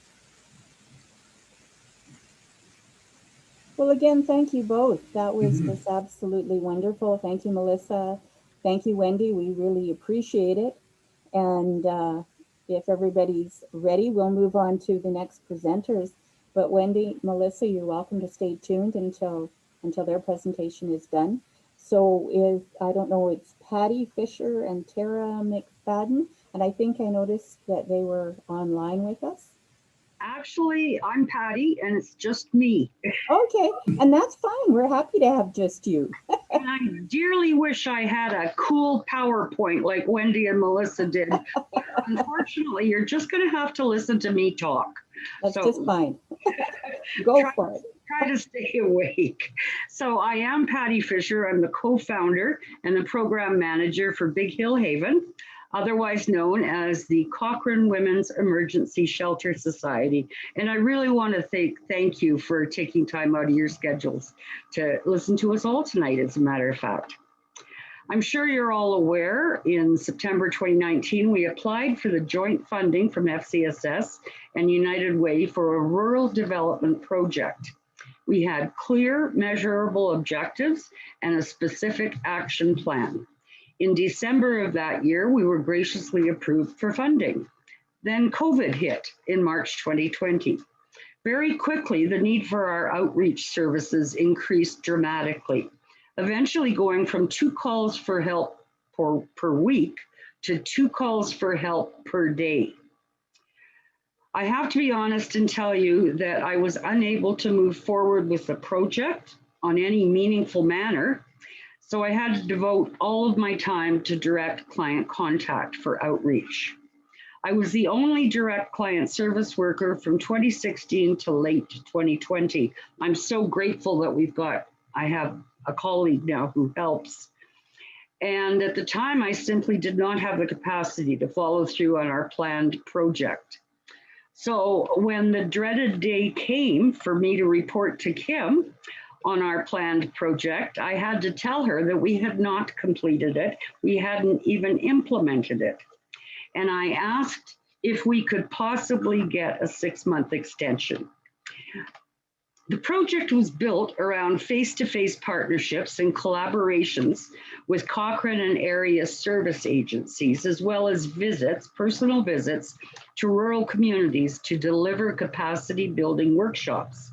S2: Well, again, thank you both. That was just absolutely wonderful. Thank you, Melissa. Thank you, Wendy. We really appreciate it. And if everybody's ready, we'll move on to the next presenters. But Wendy, Melissa, you're welcome to stay tuned until their presentation is done. So I don't know, it's Patty Fisher and Tara McFadden. And I think I noticed that they were online with us.
S5: Actually, I'm Patty, and it's just me.
S2: Okay, and that's fine. We're happy to have just you.
S5: And I dearly wish I had a cool PowerPoint like Wendy and Melissa did. But unfortunately, you're just going to have to listen to me talk.
S2: That's just fine. Go for it.
S5: Try to stay awake. So I am Patty Fisher. I'm the co-founder and the program manager for Big Hill Haven, otherwise known as the Cochrane Women's Emergency Shelter Society. And I really want to thank you for taking time out of your schedules to listen to us all tonight, as a matter of fact. I'm sure you're all aware, in September 2019, we applied for the joint funding from FCSS and United Way for a rural development project. We had clear, measurable objectives and a specific action plan. In December of that year, we were graciously approved for funding. Then COVID hit in March 2020. Very quickly, the need for our outreach services increased dramatically, eventually going from 2 calls for help per week to 2 calls for help per day. I have to be honest and tell you that I was unable to move forward with the project on any meaningful manner. So I had to devote all of my time to direct client contact for outreach. I was the only direct client service worker from 2016 to late 2020. I'm so grateful that I have a colleague now who helps. And at the time, I simply did not have the capacity to follow through on our planned project. So when the dreaded day came for me to report to Kim on our planned project, I had to tell her that we had not completed it. We hadn't even implemented it. And I asked if we could possibly get a 6-month extension. The project was built around face-to-face partnerships and collaborations with Cochrane and area service agencies, as well as visits, personal visits to rural communities to deliver capacity building workshops.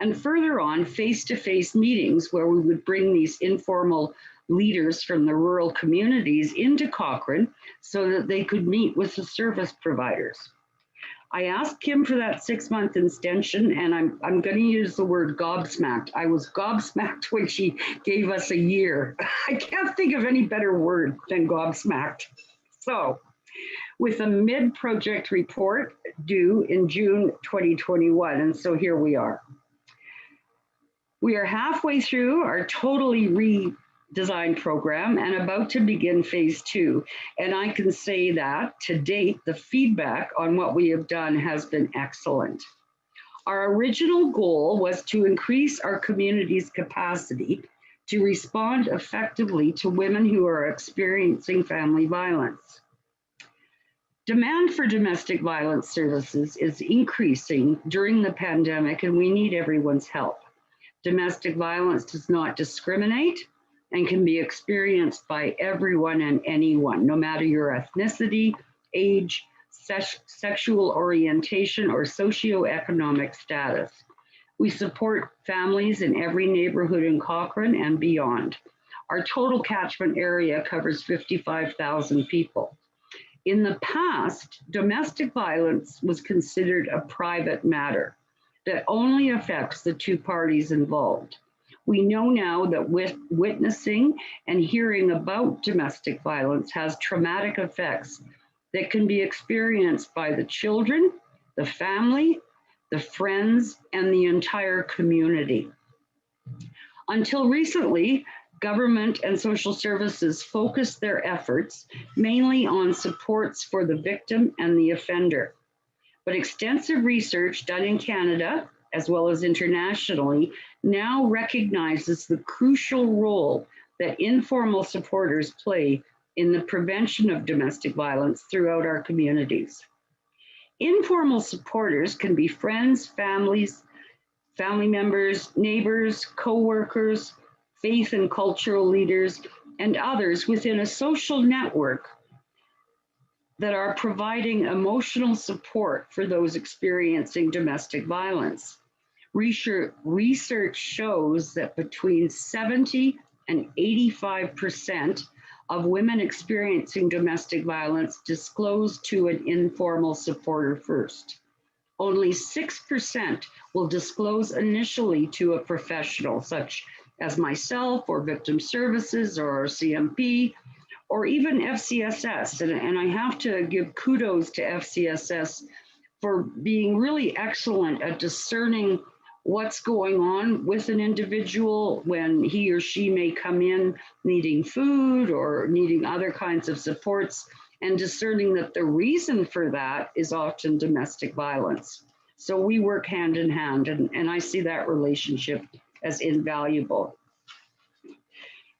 S5: And further on, face-to-face meetings where we would bring these informal leaders from the rural communities into Cochrane so that they could meet with the service providers. I asked Kim for that 6-month extension, and I'm going to use the word gobsmacked. I was gobsmacked when she gave us a year. I can't think of any better word than gobsmacked. So, with a mid-project report due in June 2021, and so here we are. We are halfway through our totally redesigned program and about to begin phase 2. And I can say that to date, the feedback on what we have done has been excellent. Our original goal was to increase our community's capacity to respond effectively to women who are experiencing family violence. Demand for domestic violence services is increasing during the pandemic, and we need everyone's help. Domestic violence does not discriminate and can be experienced by everyone and anyone, no matter your ethnicity, age, sexual orientation, or socioeconomic status. We support families in every neighborhood in Cochrane and beyond. Our total catchment area covers 55,000 people. In the past, domestic violence was considered a private matter that only affects the two parties involved. We know now that witnessing and hearing about domestic violence has traumatic effects that can be experienced by the children, the family, the friends, and the entire community. Until recently, government and social services focused their efforts mainly on supports for the victim and the offender. But extensive research done in Canada, as well as internationally, now recognizes the crucial role that informal supporters play in the prevention of domestic violence throughout our communities. Informal supporters can be friends, family members, neighbors, co-workers, faith and cultural leaders, and others within a social network that are providing emotional support for those experiencing domestic violence. Research shows that between 70 and 85% of women experiencing domestic violence disclose to an informal supporter first. Only 6% will disclose initially to a professional, such as myself or victim services or CMP, or even FCSS. And I have to give kudos to FCSS for being really excellent at discerning what's going on with an individual when he or she may come in needing food or needing other kinds of supports, and discerning that the reason for that is often domestic violence. So we work hand in hand, and I see that relationship as invaluable.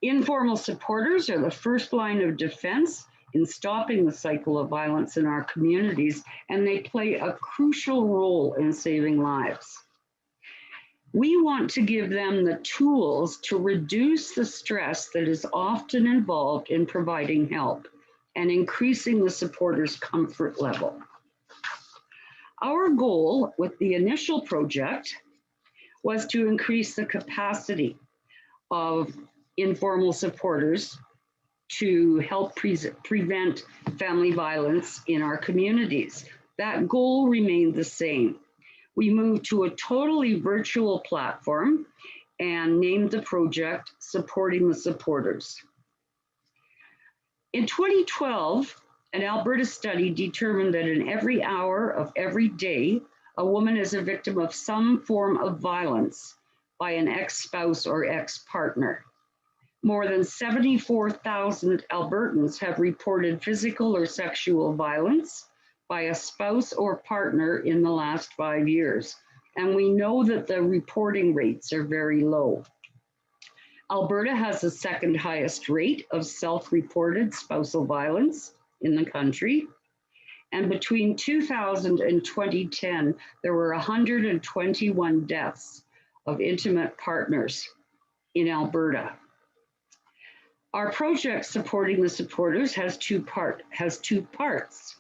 S5: Informal supporters are the first line of defense in stopping the cycle of violence in our communities, and they play a crucial role in saving lives. We want to give them the tools to reduce the stress that is often involved in providing help and increasing the supporter's comfort level. Our goal with the initial project was to increase the capacity of informal supporters to help prevent family violence in our communities. That goal remained the same. We moved to a totally virtual platform and named the project Supporting the Supporters. In 2012, an Alberta study determined that in every hour of every day, a woman is a victim of some form of violence by an ex-spouse or ex-partner. More than 74,000 Albertans have reported physical or sexual violence, by a spouse or partner in the last 5 years. And we know that the reporting rates are very low. Alberta has the second highest rate of self-reported spousal violence in the country. And between 2000 and 2010, there were 121 deaths of intimate partners in Alberta. Our project supporting the supporters has two parts.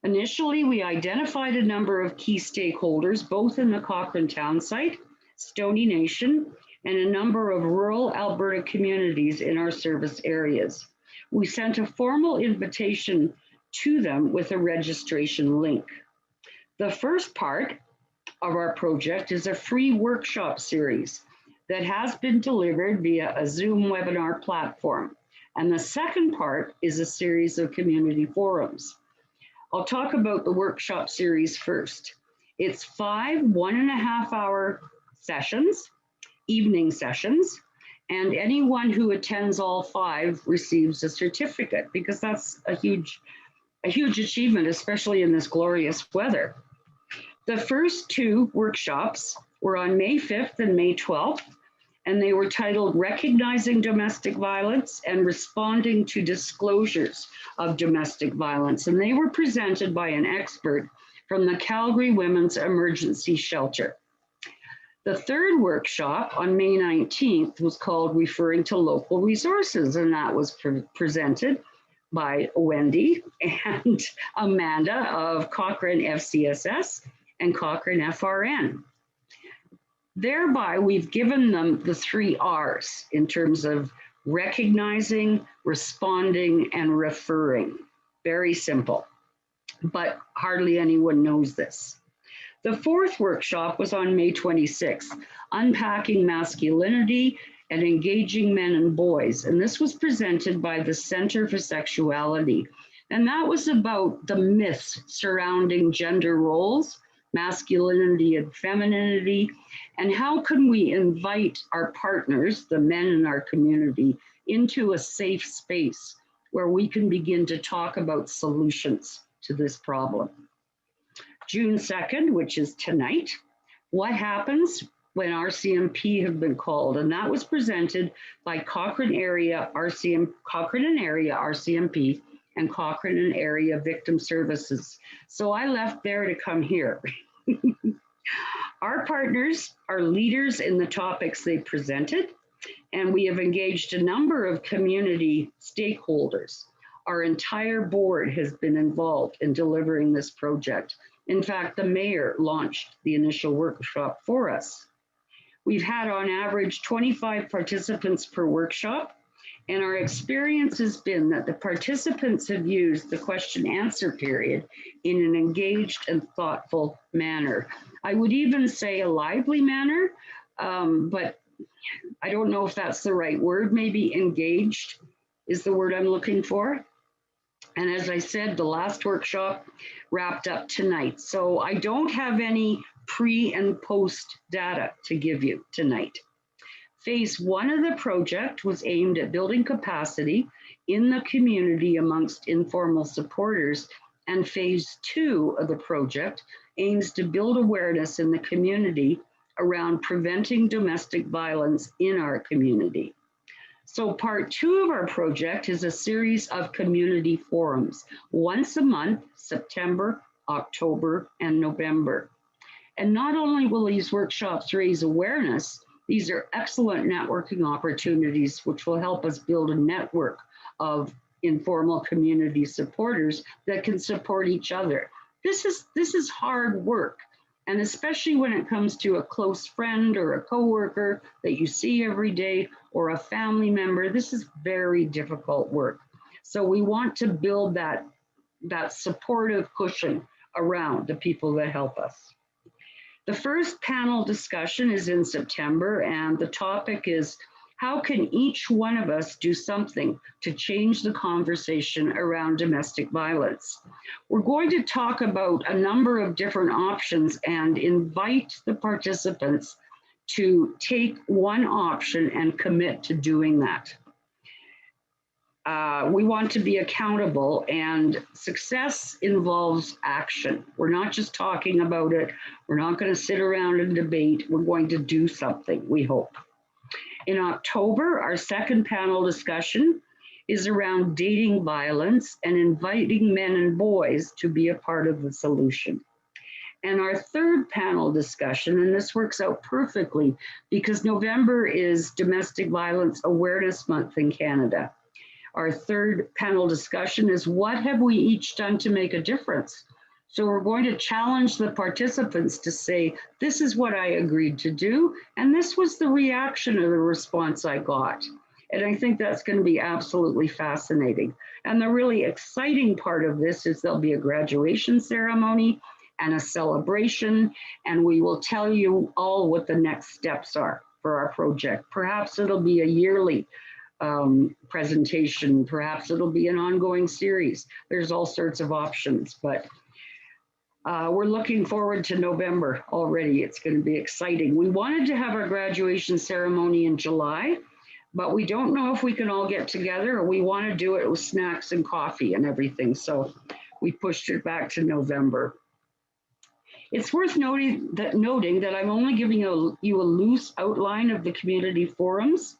S5: Initially, we identified a number of key stakeholders, both in the Cochrane town site, Stoney Nation, and a number of rural Alberta communities in our service areas. We sent a formal invitation to them with a registration link. The first part of our project is a free workshop series that has been delivered via a Zoom webinar platform. And the second part is a series of community forums. I'll talk about the workshop series first. It's 5 1.5-hour sessions, evening sessions, and anyone who attends all 5 receives a certificate, because that's a huge achievement, especially in this glorious weather. The first 2 workshops were on May 5th and May 12th, and they were titled Recognizing Domestic Violence and Responding to Disclosures of Domestic Violence. And they were presented by an expert from the Calgary Women's Emergency Shelter. The third workshop on May 19th was called Referring to Local Resources, and that was presented by Wendy and Amanda of Cochrane FCSS and Cochrane FRN. Thereby, we've given them the 3 R's in terms of recognizing, responding, and referring. Very simple, but hardly anyone knows this. The fourth workshop was on May 26th, Unpacking Masculinity and Engaging Men and Boys. And this was presented by the Center for Sexuality. And that was about the myths surrounding gender roles, masculinity and femininity, and how can we invite our partners, the men in our community, into a safe space where we can begin to talk about solutions to this problem. June 2nd, which is tonight, what happens when RCMP have been called? And that was presented by Cochrane and Area RCMP and Cochrane and Area Victim Services. So I left there to come here. Our partners are leaders in the topics they presented, and we have engaged a number of community stakeholders. Our entire board has been involved in delivering this project. In fact, the mayor launched the initial workshop for us. We've had on average 25 participants per workshop, and our experience has been that the participants have used the question answer period in an engaged and thoughtful manner. I would even say a lively manner, but I don't know if that's the right word. Maybe engaged is the word I'm looking for. And as I said, the last workshop wrapped up tonight. So I don't have any pre and post data to give you tonight. Phase 1 of the project was aimed at building capacity in the community amongst informal supporters, and phase 2 of the project aims to build awareness in the community around preventing domestic violence in our community. So part 2 of our project is a series of community forums, once a month, September, October, and November. And not only will these workshops raise awareness, these are excellent networking opportunities which will help us build a network of informal community supporters that can support each other. This is hard work. And especially when it comes to a close friend or a coworker that you see every day or a family member, this is very difficult work. So we want to build that supportive cushion around the people that help us. The first panel discussion is in September, and the topic is, how can each one of us do something to change the conversation around domestic violence? We're going to talk about a number of different options and invite the participants to take one option and commit to doing that. we want to be accountable, and success involves action. We're not just talking about it. We're not going to sit around and debate. We're going to do something, we hope. In October, our second panel discussion is around dating violence and inviting men and boys to be a part of the solution. And our third panel discussion, and this works out perfectly because November is Domestic Violence Awareness Month in Canada. Our third panel discussion is what have we each done to make a difference? So we're going to challenge the participants to say, this is what I agreed to do, and this was the reaction or the response I got. And I think that's going to be absolutely fascinating. And the really exciting part of this is there'll be a graduation ceremony and a celebration, and we will tell you all what the next steps are for our project. Perhaps it'll be a yearly presentation, perhaps it'll be an ongoing series. There's all sorts of options, but we're looking forward to November already. It's going to be exciting. We wanted to have our graduation ceremony in July, but we don't know if we can all get together, or we want to do it with snacks and coffee and everything. So we pushed it back to November. It's worth noting that I'm only giving you a loose outline of the community forums,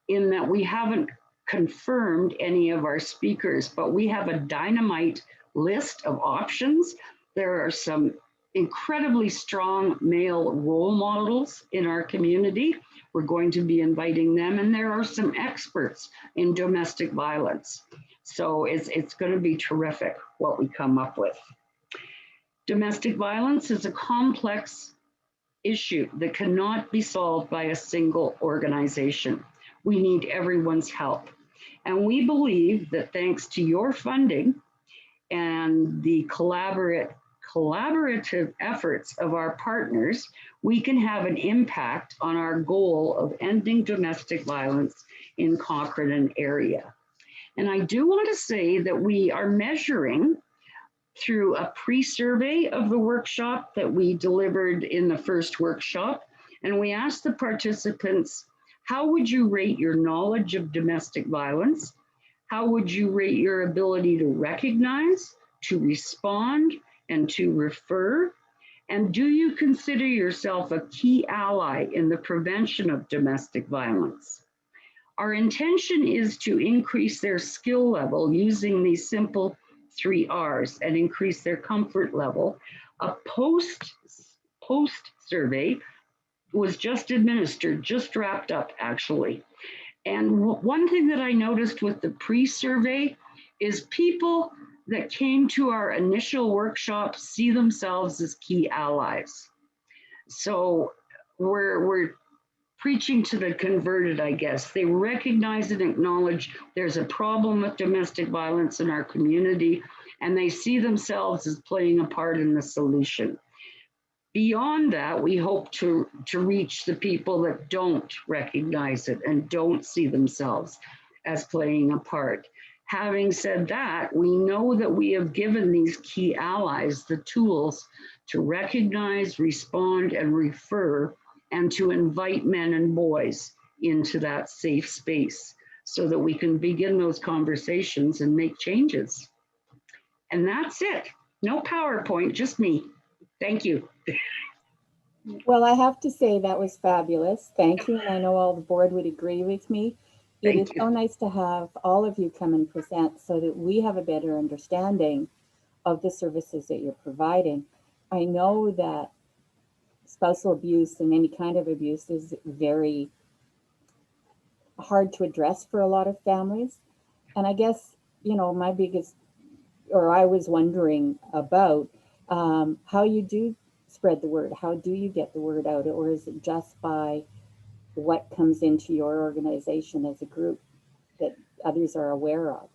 S5: in that we haven't confirmed any of our speakers, but we have a dynamite list of options. There are some incredibly strong male role models in our community. We're going to be inviting them, and there are some experts in domestic violence. So it's going to be terrific what we come up with. Domestic violence is a complex issue that cannot be solved by a single organization. We need everyone's help. And we believe that thanks to your funding and the collaborative efforts of our partners, we can have an impact on our goal of ending domestic violence in Cochrane and area. And I do want to say that we are measuring through a pre-survey of the workshop that we delivered in the first workshop. And we asked the participants, how would you rate your knowledge of domestic violence? How would you rate your ability to recognize, to respond, and to refer? And do you consider yourself a key ally in the prevention of domestic violence? Our intention is to increase their skill level using these simple 3 R's and increase their comfort level. A post survey was just administered, just wrapped up actually. And one thing that I noticed with the pre-survey is people that came to our initial workshop see themselves as key allies. So we're preaching to the converted, I guess. They recognize and acknowledge there's a problem with domestic violence in our community, and they see themselves as playing a part in the solution. Beyond that, we hope to reach the people that don't recognize it and don't see themselves as playing a part. Having said that, we know that we have given these key allies the tools to recognize, respond, and refer, and to invite men and boys into that safe space so that we can begin those conversations and make changes. And that's it. No PowerPoint, just me. Thank you.
S2: Well, I have to say that was fabulous. Thank you. And I know all the board would agree with me. It is so nice to have all of you come and present so that we have a better understanding of the services that you're providing. I know that spousal abuse and any kind of abuse is very hard to address for a lot of families. And I guess, you know, I was wondering about how you do spread the word. How do you get the word out? Or is it just by what comes into your organization as a group that others are aware of?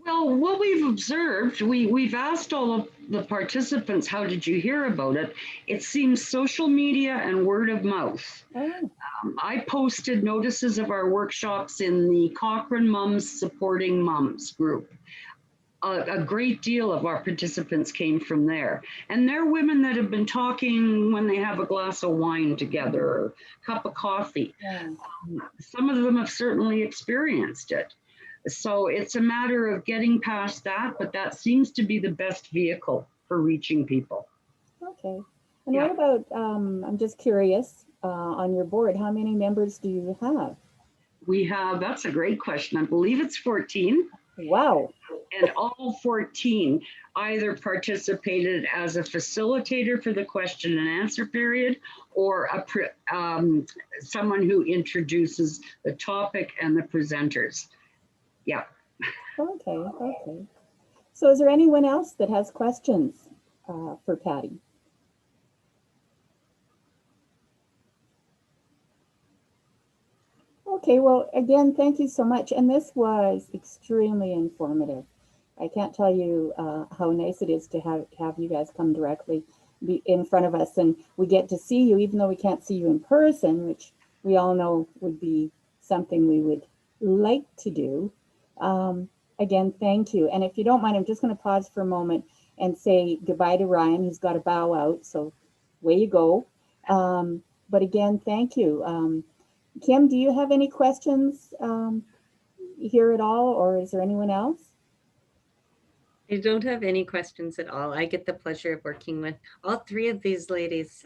S5: Well, what we've observed, we've asked all of the participants, how did you hear about it? It seems social media and word of mouth.
S2: Oh.
S5: I posted notices of our workshops in the Cochrane Mums Supporting Mums group. A great deal of our participants came from there. And they're women that have been talking when they have a glass of wine together or a cup of coffee.
S2: Yeah.
S5: Some of them have certainly experienced it. So it's a matter of getting past that, but that seems to be the best vehicle for reaching people.
S2: Okay. And
S5: Yeah.
S2: what about, I'm just curious, on your board, how many members do you have?
S5: We have, that's a great question. I believe it's 14.
S2: Wow.
S5: And all 14 either participated as a facilitator for the question and answer period, or someone who introduces the topic and the presenters. Yeah.
S2: Okay, okay. So is there anyone else that has questions for Patty? Okay, well, again, thank you so much. And this was extremely informative. I can't tell you how nice it is to have you guys come directly be in front of us, and we get to see you, even though we can't see you in person, which we all know would be something we would like to do. Again, thank you. And if you don't mind, I'm just going to pause for a moment and say goodbye to Ryan. He's got to bow out, so way you go. But again, thank you. Kim, do you have any questions here at all, or is there anyone else?
S6: I don't have any questions at all. I get the pleasure of working with all three of these ladies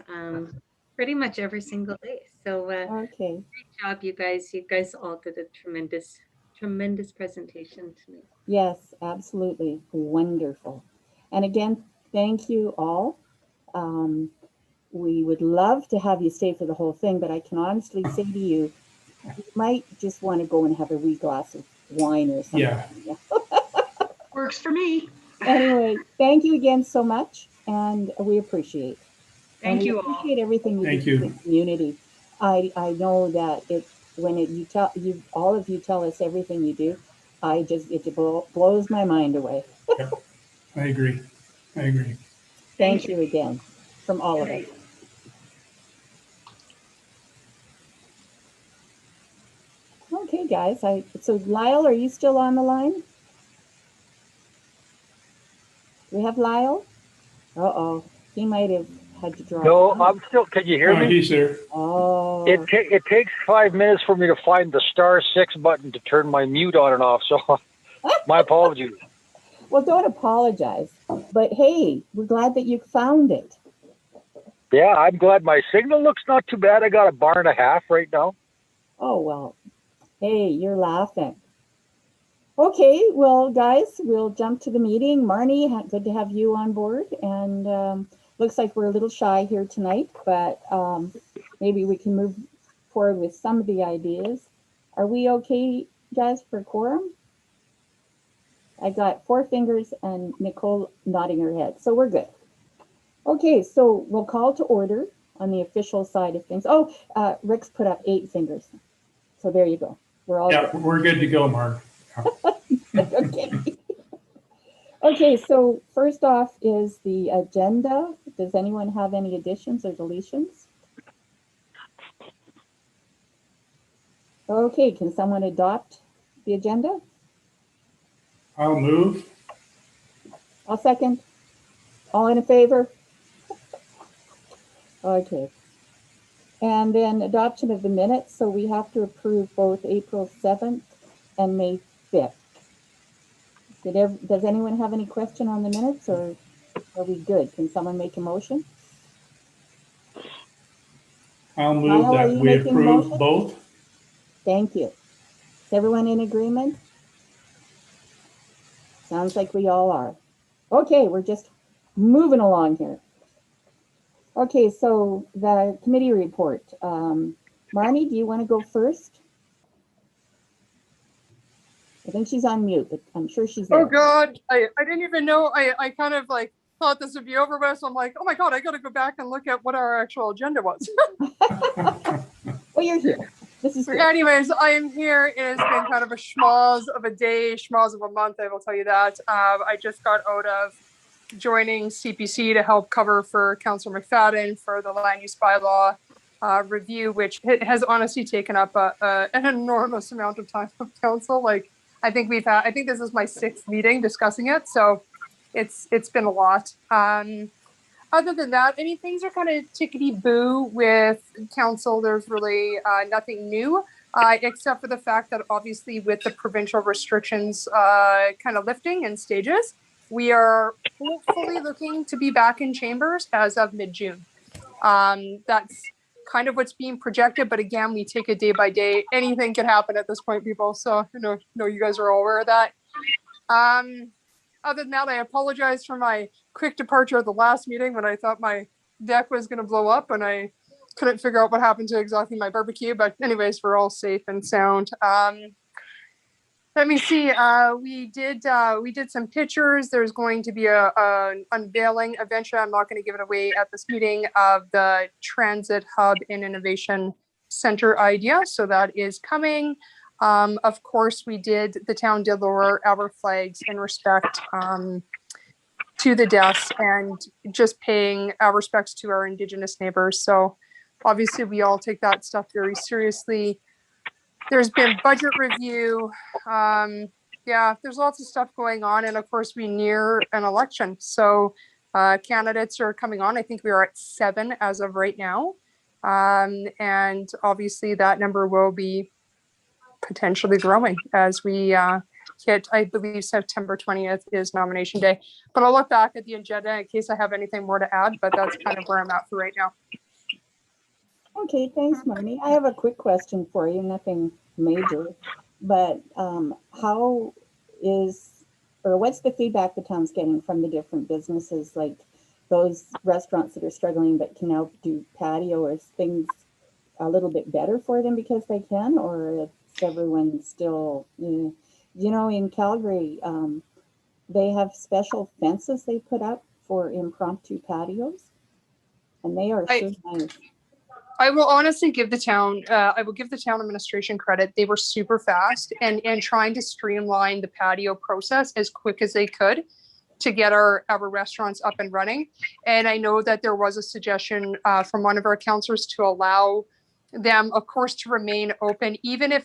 S6: pretty much every single day. So
S2: Okay.
S6: great job, you guys. You guys all did a tremendous, tremendous presentation tonight.
S2: Yes, absolutely. Wonderful. And again, thank you all. We would love to have you stay for the whole thing, but I can honestly say to you, you might just want to go and have a wee glass of wine or something.
S4: Yeah.
S5: Works for me.
S2: Anyway, thank you again so much, and we appreciate.
S5: Thank you all.
S2: Appreciate everything you
S4: Thank
S2: do
S4: you.
S2: for the community. I know that you all of you tell us everything you do. It blows my mind away.
S4: Yep. I agree. I agree.
S2: Thank you again from all of us. Okay, guys. So Lyle, are you still on the line? We have Lyle. Uh-oh, he might have had to drop.
S7: No,
S2: out.
S7: I'm still. Can you hear
S4: Oh,
S7: me?
S4: he's there.
S2: Oh.
S7: It takes 5 minutes for me to find the *6 button to turn my mute on and off. So, my apologies.
S2: Well, don't apologize. But hey, we're glad that you found it.
S7: Yeah, I'm glad my signal looks not too bad. I got a bar and a half right now.
S2: Oh well. Hey, you're laughing. Okay, well, guys, we'll jump to the meeting. Marnie, good to have you on board. And looks like we're a little shy here tonight, but maybe we can move forward with some of the ideas. Are we okay, guys, for quorum? I got 4 fingers and Nicole nodding her head, so we're good. Okay, so we'll call to order on the official side of things. Oh, Rick's put up 8 fingers. So there you go. We're all
S4: Yeah, we're good to go, Mark.
S2: Okay. Okay, so first off is the agenda. Does anyone have any additions or deletions? Okay, can someone adopt the agenda?
S4: I'll move.
S2: I'll second. All in favor? Okay. And then adoption of the minutes. So we have to approve both April 7th and May 5th. Does anyone have any question on the minutes, or are we good? Can someone make a motion?
S4: I'll move
S2: Lyle, are
S4: that
S2: you
S4: we
S2: making the
S4: approve
S2: motion?
S4: both.
S2: Thank you. Is everyone in agreement? Sounds like we all are. Okay, we're just moving along here. Okay, so the committee report. Marnie, do you want to go first? I think she's on mute, but I'm sure she's there.
S8: Oh God, I didn't even know. I kind of like thought this would be over with. So I'm like, oh my God, I got to go back and look at what our actual agenda was.
S2: Well, you're here. This is good.
S8: Anyways, I am here. It has been kind of a schmoz of a day, schmoz of a month. I will tell you that. I just got out of joining CPC to help cover for Councillor McFadden for the land use bylaw review, which has honestly taken up an enormous amount of time of council. Like, I think this is my 6th meeting discussing it. So it's been a lot. Other than that, things are kind of tickety boo with council. There's really nothing new. except for the fact that obviously with the provincial restrictions kind of lifting in stages, we are hopefully looking to be back in chambers as of mid-June. That's kind of what's being projected, but again, we take it day by day. Anything can happen at this point, people. So I know you guys are all aware of that. Other than that, I apologize for my quick departure at the last meeting when I thought my deck was going to blow up and I couldn't figure out what happened to exactly my barbecue. But anyways, we're all safe and sound. Let me see. We did some pictures. There's going to be an unveiling eventually. I'm not going to give it away at this meeting of the Transit Hub and Innovation Center idea. So that is coming. Of course, the town did lower our flags in respect to the deaths and just paying our respects to our Indigenous neighbors. So obviously we all take that stuff very seriously. There's been budget review. Yeah, there's lots of stuff going on. And of course we near an election. So candidates are coming on. I think we are at 7 as of right now. And obviously that number will be potentially growing as we hit, I believe September 20th is nomination day. But I'll look back at the agenda in case I have anything more to add, but that's kind of where I'm at for right now.
S2: Okay, thanks, Marnie. I have a quick question for you, nothing major, but what's the feedback the town's getting from the different businesses, like those restaurants that are struggling but can now do patio? Or is things a little bit better for them because they can, or is everyone still, in Calgary, they have special fences they put up for impromptu patios, and they are so nice.
S8: I will honestly give the town, administration credit. They were super fast and trying to streamline the patio process as quick as they could to get our restaurants up and running. And I know that there was a suggestion from one of our councillors to allow them, of course, to remain open, even if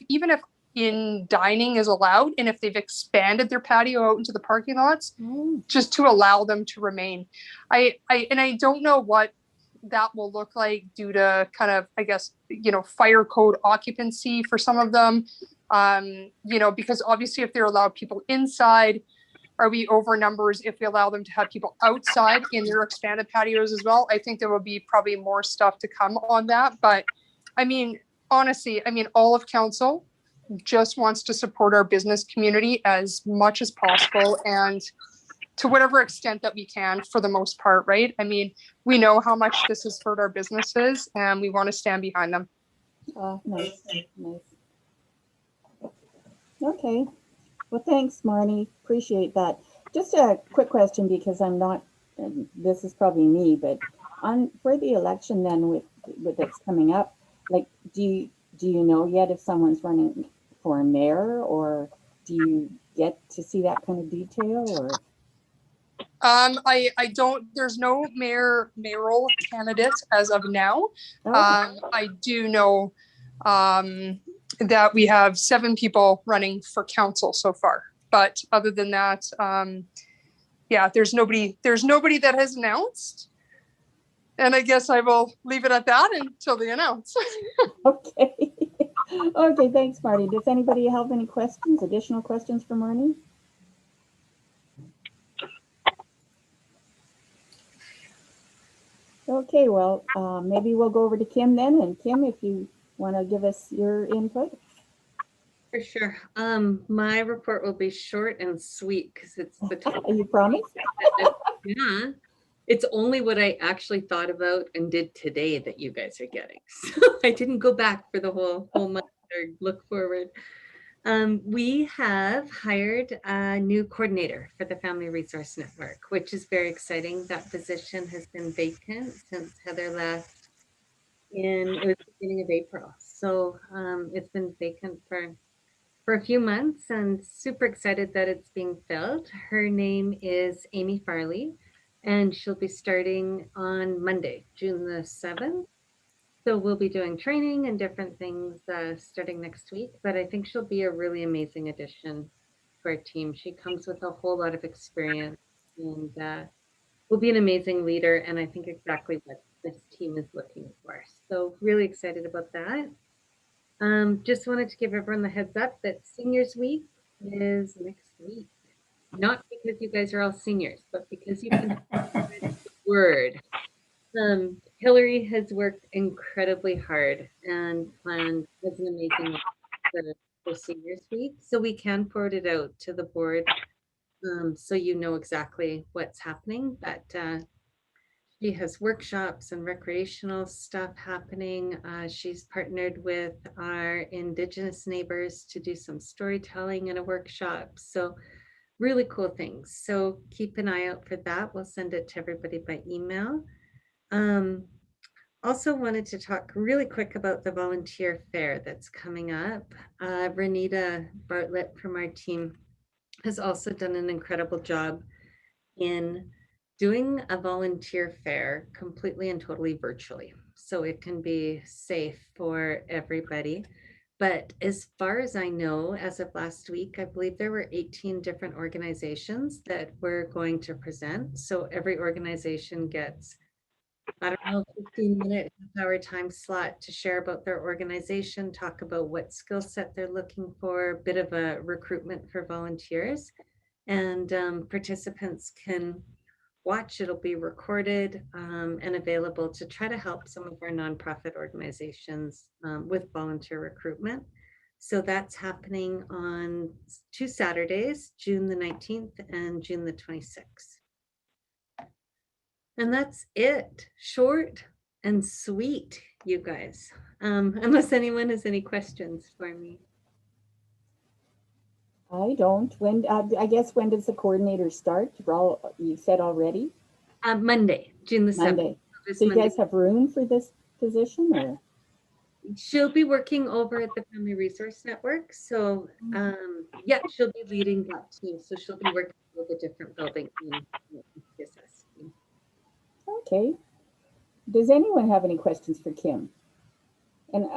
S8: in dining is allowed, and if they've expanded their patio out into the parking lots, just to allow them to remain. I don't know what that will look like due to kind of, I guess, fire code occupancy for some of them, because obviously if they're allowed people inside, are we over numbers if we allow them to have people outside in their expanded patios as well? I think there will be probably more stuff to come on that. But I mean, honestly, all of council just wants to support our business community as much as possible and to whatever extent that we can, for the most part, right? I mean, we know how much this has hurt our businesses and we want to stand behind them.
S2: Nice. Okay. Well, thanks, Marnie. Appreciate that. Just a quick question, because I'm not, this is probably me, but for the election then with that's coming up, like, do you know yet if someone's running for a mayor, or do you get to see that kind of detail, or?
S8: I don't, there's no mayoral candidate as of now. I do know that we have 7 people running for council so far, but other than that, yeah, there's nobody that has announced, and I guess I will leave it at that until they announce.
S2: Okay. Okay, thanks, Marty. Does anybody have any questions, additional questions for Marnie? Okay, well, maybe we'll go over to Kim then. And Kim, if you want to give us your input.
S6: For sure. My report will be short and sweet because it's the top.
S2: You promise?
S6: Yeah. It's only what I actually thought about and did today that you guys are getting. So I didn't go back for the whole month or look forward. We have hired a new coordinator for the Family Resource Network, which is very exciting. That position has been vacant since Heather left in the beginning of April. So it's been vacant for a few months, and super excited that it's being filled. Her name is Amy Farley, and she'll be starting on Monday, June the 7th. So we'll be doing training and different things starting next week, but I think she'll be a really amazing addition to our team. She comes with a whole lot of experience and will be an amazing leader, and I think exactly what this team is looking for. So really excited about that. Just wanted to give everyone the heads up that Seniors Week is next week. Not because you guys are all seniors, but because you can spread the word. Hillary has worked incredibly hard and planned has an amazing for Seniors Week, so we can forward it out to the board, so you know exactly what's happening. But she has workshops and recreational stuff happening. She's partnered with our Indigenous neighbors to do some storytelling in a workshop. So really cool things. So keep an eye out for that. We'll send it to everybody by email. Also wanted to talk really quick about the volunteer fair that's coming up. Renita Bartlett from our team has also done an incredible job in doing a volunteer fair completely and totally virtually. So it can be safe for everybody. But as far as I know, as of last week, I believe there were 18 different organizations that were going to present. So every organization gets, I don't know, 15-minute, half-hour time slot to share about their organization, talk about what skill set they're looking for, a bit of a recruitment for volunteers. And participants can watch. It'll be recorded and available to try to help some of our nonprofit organizations with volunteer recruitment. So that's happening on 2 Saturdays, June the 19th and June the 26th. And that's it. Short and sweet, you guys. Unless anyone has any questions for me.
S2: I don't. When I guess when does the coordinator start? You said already?
S6: Monday, June the 7th.
S2: Monday. So you guys have room for this position, or?
S6: She'll be working over at the Family Resource Network. So yeah, she'll be leading that too. So she'll be working with a different building in FCSS.
S2: Okay. Does anyone have any questions for Kim? And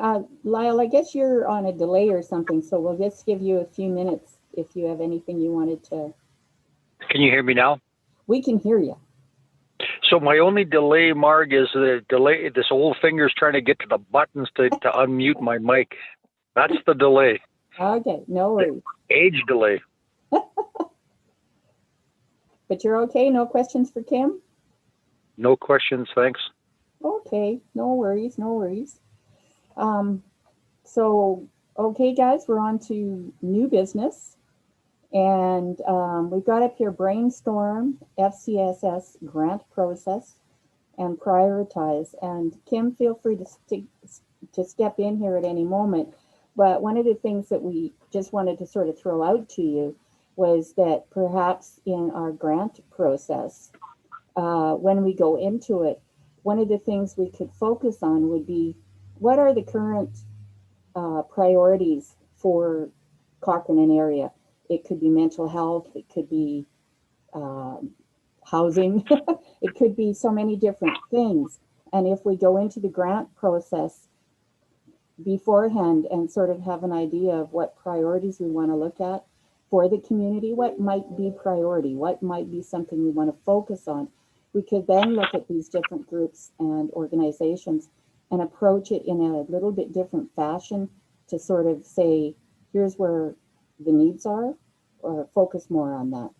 S2: Lyle, I guess you're on a delay or something, so we'll just give you a few minutes if you have anything you wanted to.
S7: Can you hear me now?
S2: We can hear you.
S7: So my only delay, Marg, is the delay. This old finger's trying to get to the buttons to unmute my mic. That's the delay.
S2: Okay, no worries.
S7: Age delay.
S2: But you're okay? No questions for Kim?
S7: No questions, thanks.
S2: Okay, no worries, no worries. So, okay, guys, we're on to new business. And we've got up here brainstorm, FCSS grant process, and prioritize. And Kim, feel free to step in here at any moment. But one of the things that we just wanted to sort of throw out to you was that perhaps in our grant process, when we go into it, one of the things we could focus on would be what are the current priorities for Cochrane and area. It could be mental health, it could be housing, it could be so many different things. And if we go into the grant process beforehand and sort of have an idea of what priorities we want to look at for the community, what might be priority, what might be something we want to focus on, we could then look at these different groups and organizations and approach it in a little bit different fashion to sort of say, here's where the needs are, or focus more on that.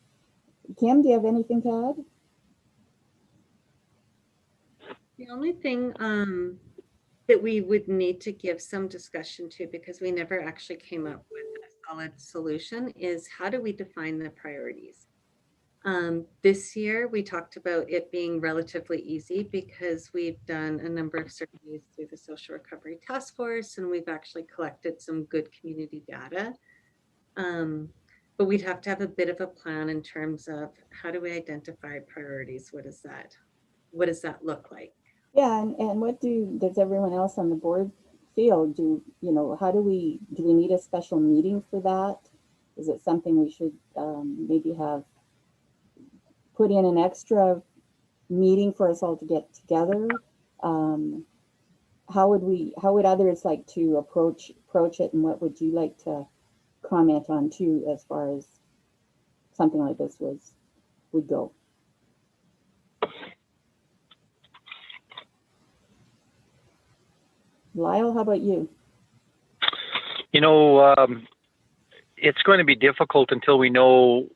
S2: Kim, do you have anything to add?
S6: The only thing that we would need to give some discussion to, because we never actually came up with a solid solution, is how do we define the priorities? This year, we talked about it being relatively easy because we've done a number of surveys through the Social Recovery Task Force, and we've actually collected some good community data. But we'd have to have a bit of a plan in terms of how do we identify priorities? What does that look like?
S2: Yeah, and what does everyone else on the board feel? How do we need a special meeting for that? Is it something we should maybe have put in an extra meeting for us all to get together? How would others like to approach it, and what would you like to comment on too, as far as something like this would go? Lyle, how about you?
S7: You know, it's going to be difficult until we know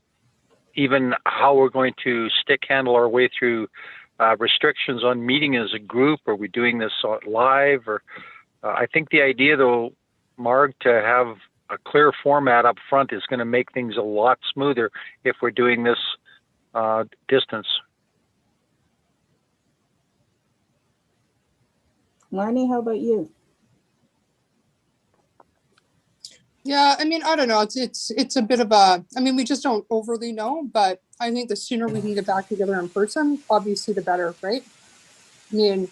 S7: even how we're going to stick handle our way through restrictions on meeting as a group. Are we doing this live? Or I think the idea, though, Marg, to have a clear format up front is going to make things a lot smoother if we're doing this distance.
S2: Marnie, how about you?
S8: Yeah, I mean, I don't know. It's a bit of a. I mean, we just don't overly know, but I think the sooner we can get back together in person, obviously, the better, right? I mean,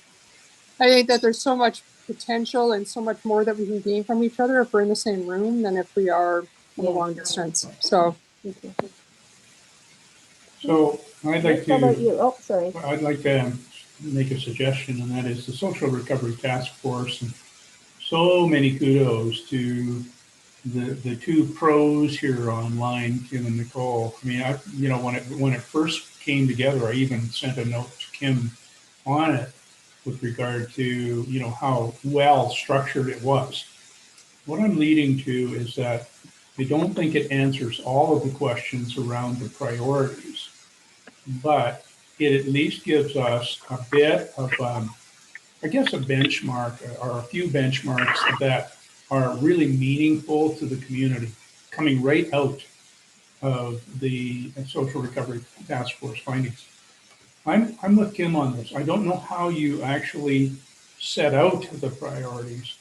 S8: I think that there's so much potential and so much more that we can gain from each other if we're in the same room than if we are from a
S2: Yeah.
S8: long distance. So,
S4: So I'd like
S2: Rick, how about
S4: to,
S2: you? Oh, sorry.
S4: I'd like to make a suggestion, and that is the Social Recovery Task Force. And so many kudos to the two pros here online, Kim and Nicole. I mean, when it first came together, I even sent a note to Kim on it with regard to, how well structured it was. What I'm leading to is that I don't think it answers all of the questions around the priorities, but it at least gives us a bit of, I guess, a benchmark or a few benchmarks that are really meaningful to the community coming right out of the Social Recovery Task Force findings. I'm with Kim on this. I don't know how you actually set out the priorities,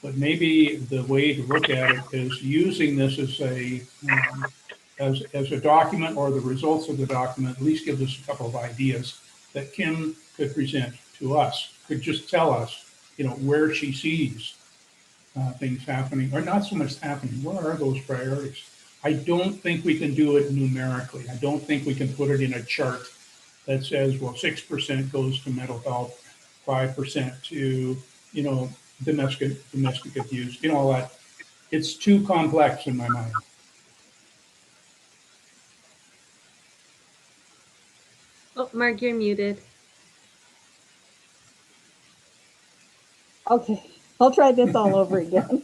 S4: but maybe the way to look at it is using this as as a document, or the results of the document at least gives us a couple of ideas that Kim could present to us, could just tell us, where she sees things happening, or not so much happening. What are those priorities? I don't think we can do it numerically. I don't think we can put it in a chart that says, well, 6% goes to mental health, 5% to, domestic abuse, all that. It's too complex in my mind.
S6: Oh, Mark, you're muted.
S2: Okay, I'll try this all over again.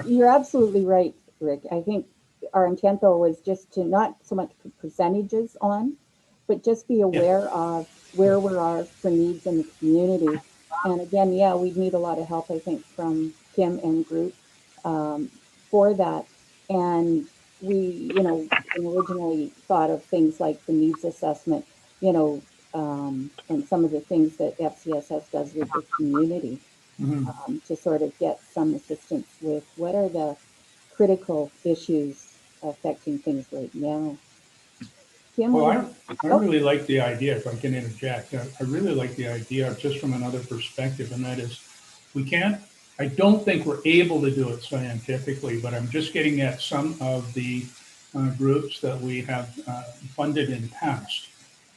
S2: You're absolutely right, Rick. I think our intent, though, was just to not so much put percentages on, but just be aware of where we are for needs in the community. And again, yeah, we'd need a lot of help, I think, from Kim and group for that. And we, originally thought of things like the needs assessment, and some of the things that FCSS does with the community to sort of get some assistance with what are the critical issues affecting things right now. Kim,
S4: Well, I
S2: oh,
S4: really like the idea, if I can interject. I really like the idea just from another perspective, and that is I don't think we're able to do it scientifically, but I'm just getting at some of the groups that we have funded in the past.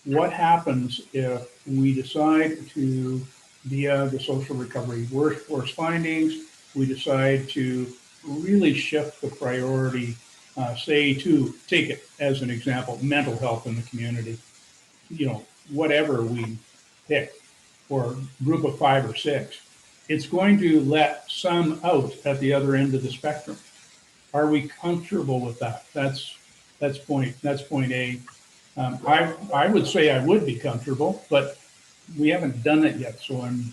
S4: What happens if we decide to, via the social recovery workforce findings, we decide to really shift the priority, say, to take it as an example, mental health in the community, whatever we pick, or group of 5 or 6, it's going to let some out at the other end of the spectrum. Are we comfortable with that? That's point A. I would say I would be comfortable, but we haven't done it yet, so I'm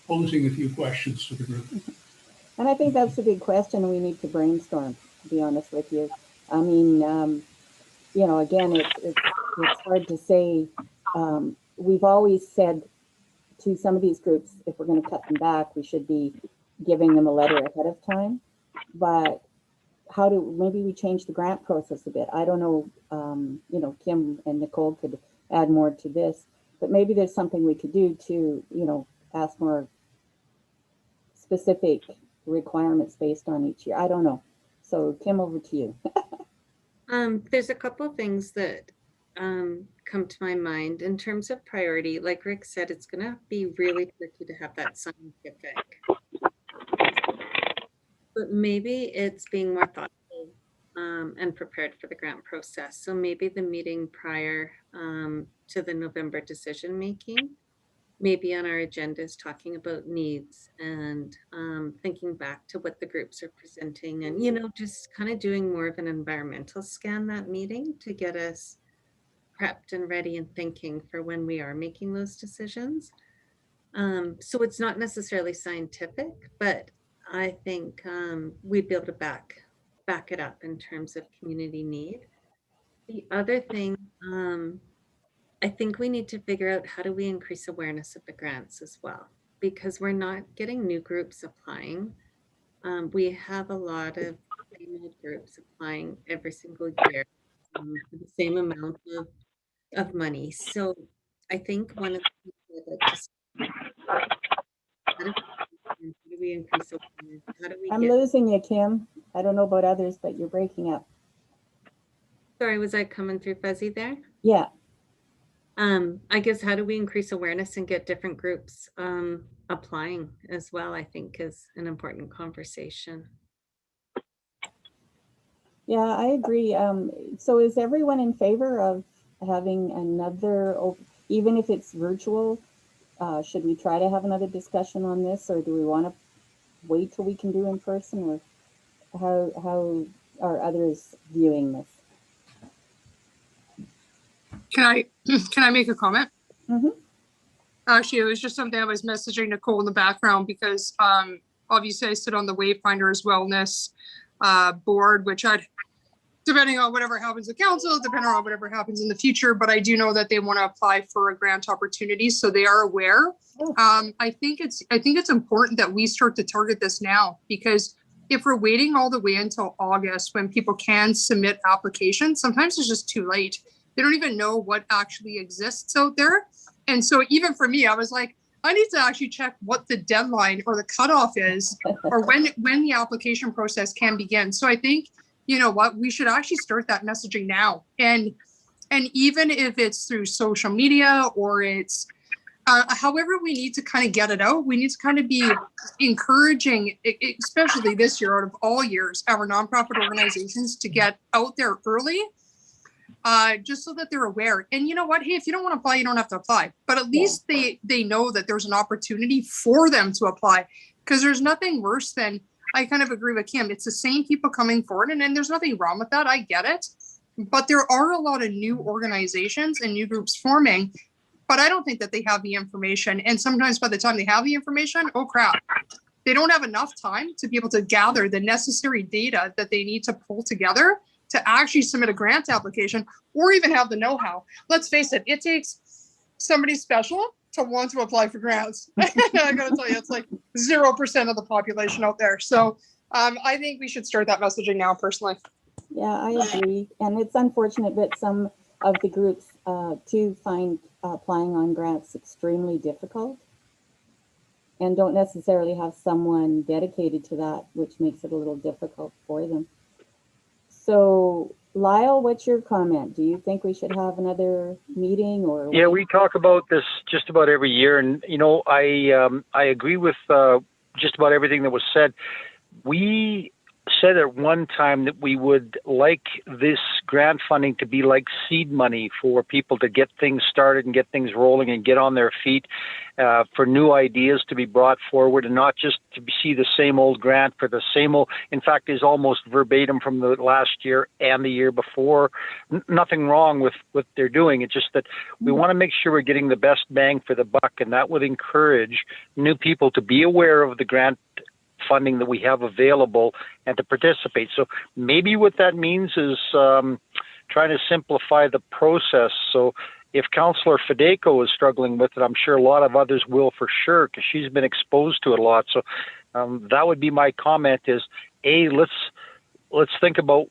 S4: posing a few questions to the group.
S2: and I think that's the big question we need to brainstorm, to be honest with you. I mean, again, it's hard to say. We've always said to some of these groups, if we're going to cut them back, we should be giving them a letter ahead of time. But maybe we change the grant process a bit. I don't know, Kim and Nicole could add more to this, but maybe there's something we could do to, ask more specific requirements based on each year. I don't know. So Kim, over to you.
S6: There's a couple things that come to my mind in terms of priority. Like Rick said, it's going to be really tricky to have that scientific, but maybe it's being more thoughtful and prepared for the grant process. So maybe the meeting prior to the November decision making maybe on our agendas talking about needs and thinking back to what the groups are presenting and, you know, just kind of doing more of an environmental scan that meeting to get us prepped and ready and thinking for when we are making those decisions. So it's not necessarily scientific, but I think we'd be able to back it up in terms of community need. The other thing, I think we need to figure out how do we increase awareness of the grants as well, because we're not getting new groups applying. We have a lot of same old groups applying every single year for the same amount of money. So I think one of the things I'd like to see, how do we increase awareness? How do we
S2: I'm
S6: get,
S2: losing you, Kim. I don't know about others, but you're breaking up.
S6: sorry, was I coming through fuzzy there?
S2: Yeah.
S6: I guess how do we increase awareness and get different groups applying as well, I think is an important conversation.
S2: Yeah, I agree. So is everyone in favor of having another, even if it's virtual, should we try to have another discussion on this, or do we want to wait till we can do in person, or how are others viewing this?
S8: Can I make a comment?
S2: Mm-hmm.
S8: Actually, it was just something I was messaging Nicole in the background because obviously I sit on the Wayfinders Wellness board, which I'd, depending on whatever happens at council, depending on whatever happens in the future, but I do know that they want to apply for a grant opportunity, so they are aware.
S2: Oh.
S8: I think it's important that we start to target this now, because if we're waiting all the way until August when people can submit applications, sometimes it's just too late. They don't even know what actually exists out there. And so even for me, I was like, I need to actually check what the deadline or the cutoff is, or when the application process can begin. So I think, you know what, we should actually start that messaging now. And even if it's through social media or it's however we need to kind of get it out, we need to kind of be encouraging, especially this year out of all years, our nonprofit organizations to get out there early, just so that they're aware. And you know what? Hey, if you don't want to apply, you don't have to apply. But at least they know that there's an opportunity for them to apply, because there's nothing worse than, I kind of agree with Kim. It's the same people coming forward, and there's nothing wrong with that. I get it. But there are a lot of new organizations and new groups forming, but I don't think that they have the information. And sometimes by the time they have the information, oh crap, they don't have enough time to be able to gather the necessary data that they need to pull together to actually submit a grant application or even have the know-how. Let's face it, it takes somebody special to want to apply for grants. I gotta tell you, it's like 0% of the population out there. So I think we should start that messaging now, personally.
S2: Yeah, I agree. And it's unfortunate that some of the groups too find applying on grants extremely difficult and don't necessarily have someone dedicated to that, which makes it a little difficult for them. So Lyle, what's your comment? Do you think we should have another meeting, or?
S7: Yeah, we talk about this just about every year, and you know, I agree with just about everything that was said. We said at one time that we would like this grant funding to be like seed money for people to get things started and get things rolling and get on their feet, for new ideas to be brought forward, and not just to see the same old grant for the same old. In fact, is almost verbatim from the last year and the year before. Nothing wrong with what they're doing. It's just that we want to make sure we're getting the best bang for the buck, and that would encourage new people to be aware of the grant funding that we have available and to participate. So maybe what that means is trying to simplify the process. So if Councillor Fedeko is struggling with it, I'm sure a lot of others will for sure, because she's been exposed to it a lot. So that would be my comment is, A, let's think about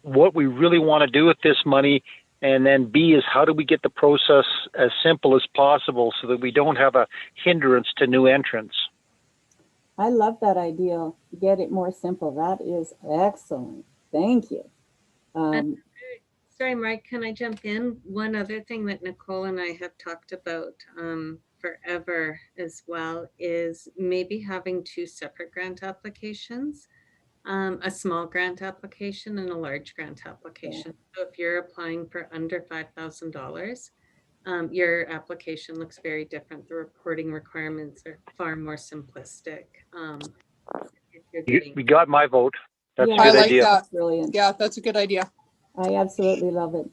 S7: what we really want to do with this money. And then B is, how do we get the process as simple as possible so that we don't have a hindrance to new entrants?
S2: I love that idea. Get it more simple. That is excellent. Thank you.
S6: Sorry, Mike, can I jump in? One other thing that Nicole and I have talked about forever as well is maybe having two separate grant applications, a small grant application and a large grant application. So if you're applying for under $5,000, Your application looks very different. The reporting requirements are far more simplistic. If you're getting,
S7: You got my vote. That's
S2: Yeah,
S7: a
S8: I
S7: good
S8: like
S7: idea.
S8: that.
S2: Brilliant.
S8: Yeah, that's a good idea.
S2: I absolutely love it.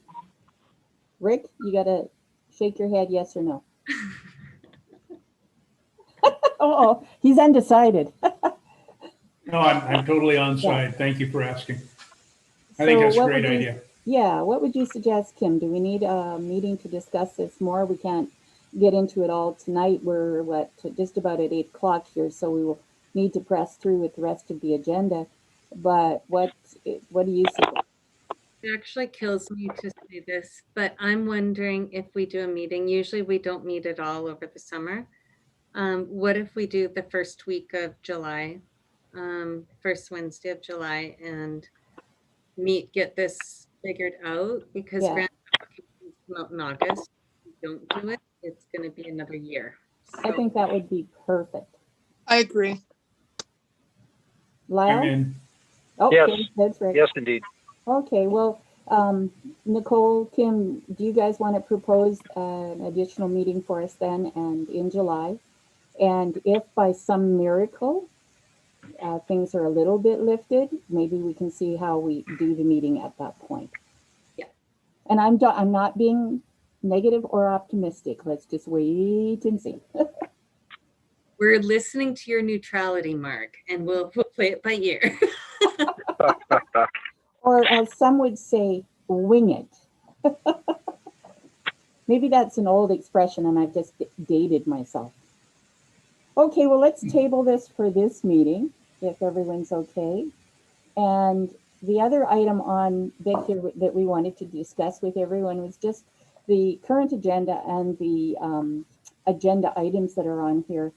S2: Rick, you gotta shake your head yes or no. Oh, he's undecided.
S4: No, I'm totally on
S2: Yeah.
S4: side. Thank you for asking. I think
S2: So
S4: that's a
S2: what
S4: great
S2: would you,
S4: idea.
S2: yeah, what would you suggest, Kim? Do we need a meeting to discuss this more? We can't get into it all tonight. We're just about at 8 o'clock here, so we will need to press through with the rest of the agenda. But what do you suggest?
S6: it actually kills me to say this, but I'm wondering if we do a meeting. Usually we don't meet at all over the summer. What if we do the first week of July, first Wednesday of July, and get this figured out? Because
S2: Yeah,
S6: grant applications come out in August. If we don't do it, it's going to be another year.
S2: I
S6: So
S2: think that would be perfect.
S8: I agree.
S4: I'm
S2: Lyle?
S4: in.
S2: Oh,
S7: Yes.
S2: Kim, that's right.
S7: Yes, indeed.
S2: Okay, well, Nicole, Kim, do you guys want to propose an additional meeting for us then and in July? And if by some miracle things are a little bit lifted, maybe we can see how we do the meeting at that point.
S6: Yeah.
S2: And I'm not being negative or optimistic. Let's just wait and see.
S6: we're listening to your neutrality, Mark, and we'll play it by ear.
S2: Or as some would say, wing it. Maybe that's an old expression and I've just dated myself. Okay, well, let's table this for this meeting, if everyone's okay. And the other item on here that we wanted to discuss with everyone was just the current agenda and the agenda items that are on here,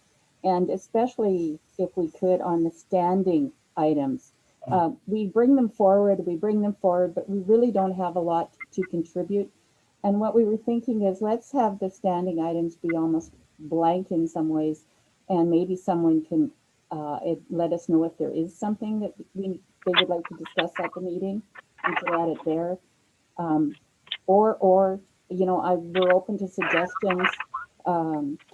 S2: and especially if we could on the standing items. We bring them forward, but we really don't have a lot to contribute. And what we were thinking is let's have the standing items be almost blank in some ways, and maybe someone can let us know if there is something that they would like to discuss at the meeting. We could add it there. Or we're open to suggestions.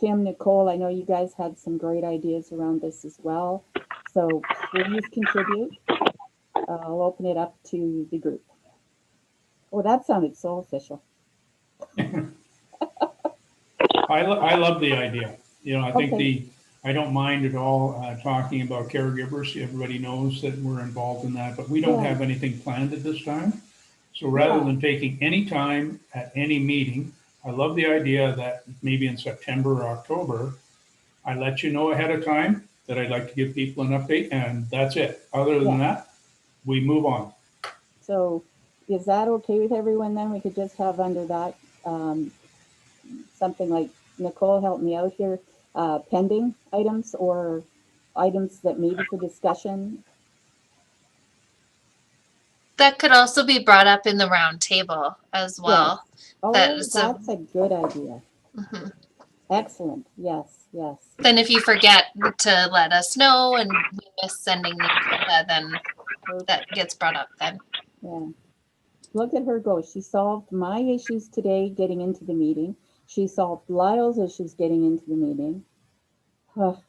S2: Kim, Nicole, I know you guys had some great ideas around this as well. So please contribute. I'll open it up to the group. Oh, that sounded so official.
S4: I love the idea. I think
S2: Okay.
S4: I don't mind at all talking about caregivers. Everybody knows that we're involved in that, but we don't
S2: Yeah.
S4: have anything planned at this time. So rather than taking any time at any meeting, I love the idea that maybe in September or October, I let you know ahead of time that I'd like to give people an update, and that's it. Other than that, we move on.
S2: So is that okay with everyone then? We could just have under that something like, Nicole, help me out here, pending items or items that may be for discussion.
S9: That could also be brought up in the round table as well.
S2: Yes. Oh,
S9: That's
S2: a good idea.
S9: Mhm.
S2: Excellent. Yes, yes.
S9: Then if you forget to let us know and we miss sending the agenda, then that gets brought up then.
S2: Yeah. Look at her go. She solved my issues today getting into the meeting. She solved Lyle's issues getting into the meeting. Oh,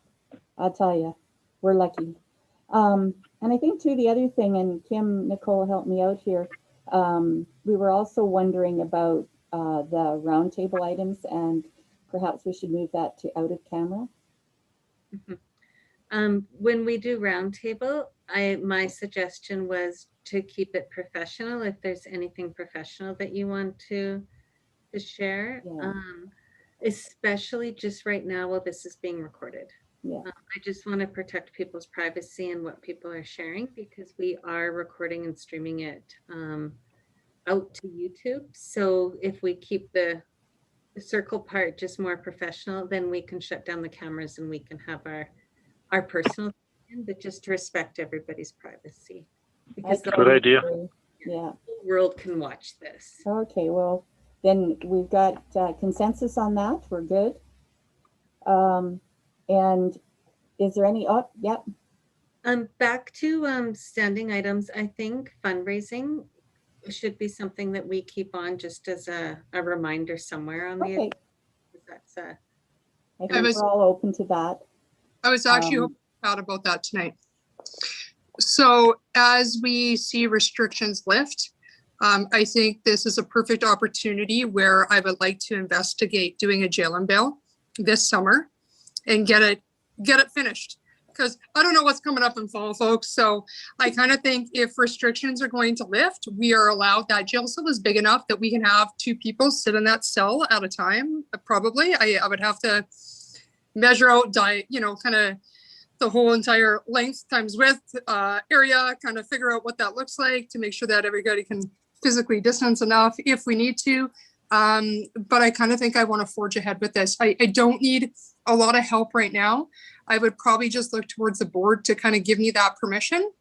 S2: I'll tell you, we're lucky. And I think too, the other thing, and Kim, Nicole, help me out here. We were also wondering about the roundtable items, and perhaps we should move that to out of camera.
S6: When we do roundtable, my suggestion was to keep it professional. If there's anything professional that you want to share,
S2: Yeah.
S6: especially just right now while this is being recorded.
S2: Yeah.
S6: I just want to protect people's privacy and what people are sharing, because we are recording and streaming it out to YouTube. So if we keep the circle part just more professional, then we can shut down the cameras and we can have our personal, but just to respect everybody's privacy, because the
S7: Good idea.
S2: Yeah.
S6: whole world can watch this.
S2: Okay, well, then we've got consensus on that. We're good. And is there any, oh, yep.
S6: Back to standing items, I think fundraising should be something that we keep on just as a reminder somewhere on the.
S2: Okay,
S6: That's
S2: I think
S8: was-
S2: we're all open to that.
S8: I was actually
S2: Um,
S8: hoping out about that tonight. So as we see restrictions lift, I think this is a perfect opportunity where I would like to investigate doing a jail and bail this summer and get it finished. Because I don't know what's coming up in fall, folks. So I kind of think if restrictions are going to lift, we are allowed, that jail cell is big enough that we can have 2 people sit in that cell at a time. Probably, I would have to measure out, kind of the whole entire length times width area, kind of figure out what that looks like to make sure that everybody can physically distance enough if we need to. But I kind of think I want to forge ahead with this. I don't need a lot of help right now. I would probably just look towards the board to kind of give me that permission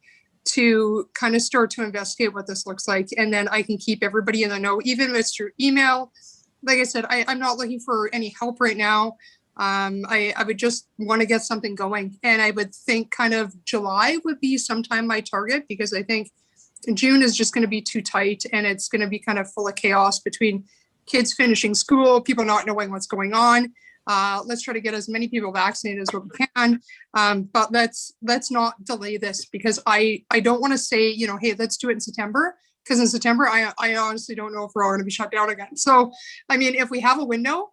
S8: to kind of start to investigate what this looks like. And then I can keep everybody in the know, even if it's through email. Like I said, I'm not looking for any help right now. I would just want to get something going. And I would think kind of July would be sometime my target, because I think June is just going to be too tight and it's going to be kind of full of chaos between kids finishing school, people not knowing what's going on. Let's try to get as many people vaccinated as we can. But let's not delay this, because I don't want to say, hey, let's do it in September. Because in September, I honestly don't know if we're all going to be shut down again. So, I mean, if we have a window,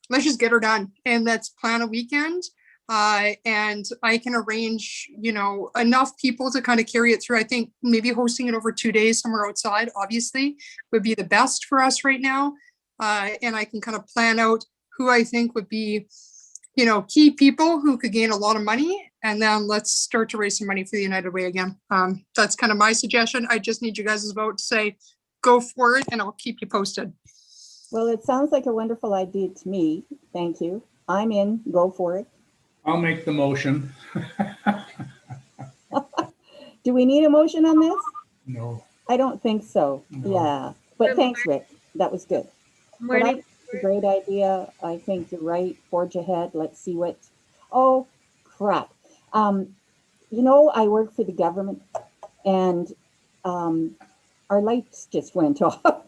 S8: let's just get her done and let's plan a weekend. And I can arrange, enough people to kind of carry it through. I think maybe hosting it over 2 days somewhere outside, obviously, would be the best for us right now. And I can kind of plan out who I think would be, key people who could gain a lot of money. And then let's start to raise some money for the United Way again. That's kind of my suggestion. I just need you guys' vote to say, go for it, and I'll keep you posted.
S2: Well, it sounds like a wonderful idea to me. Thank you. I'm in. Go for it.
S4: I'll make the motion.
S2: Do we need a motion on this?
S4: No.
S2: I don't think so.
S4: No.
S2: Yeah. But thanks, Rick. That was good. But I
S6: Marty,
S2: think it's a great idea. I think you're right. Forge ahead. Let's see what. Oh, crap. I work for the government, and our lights just went off.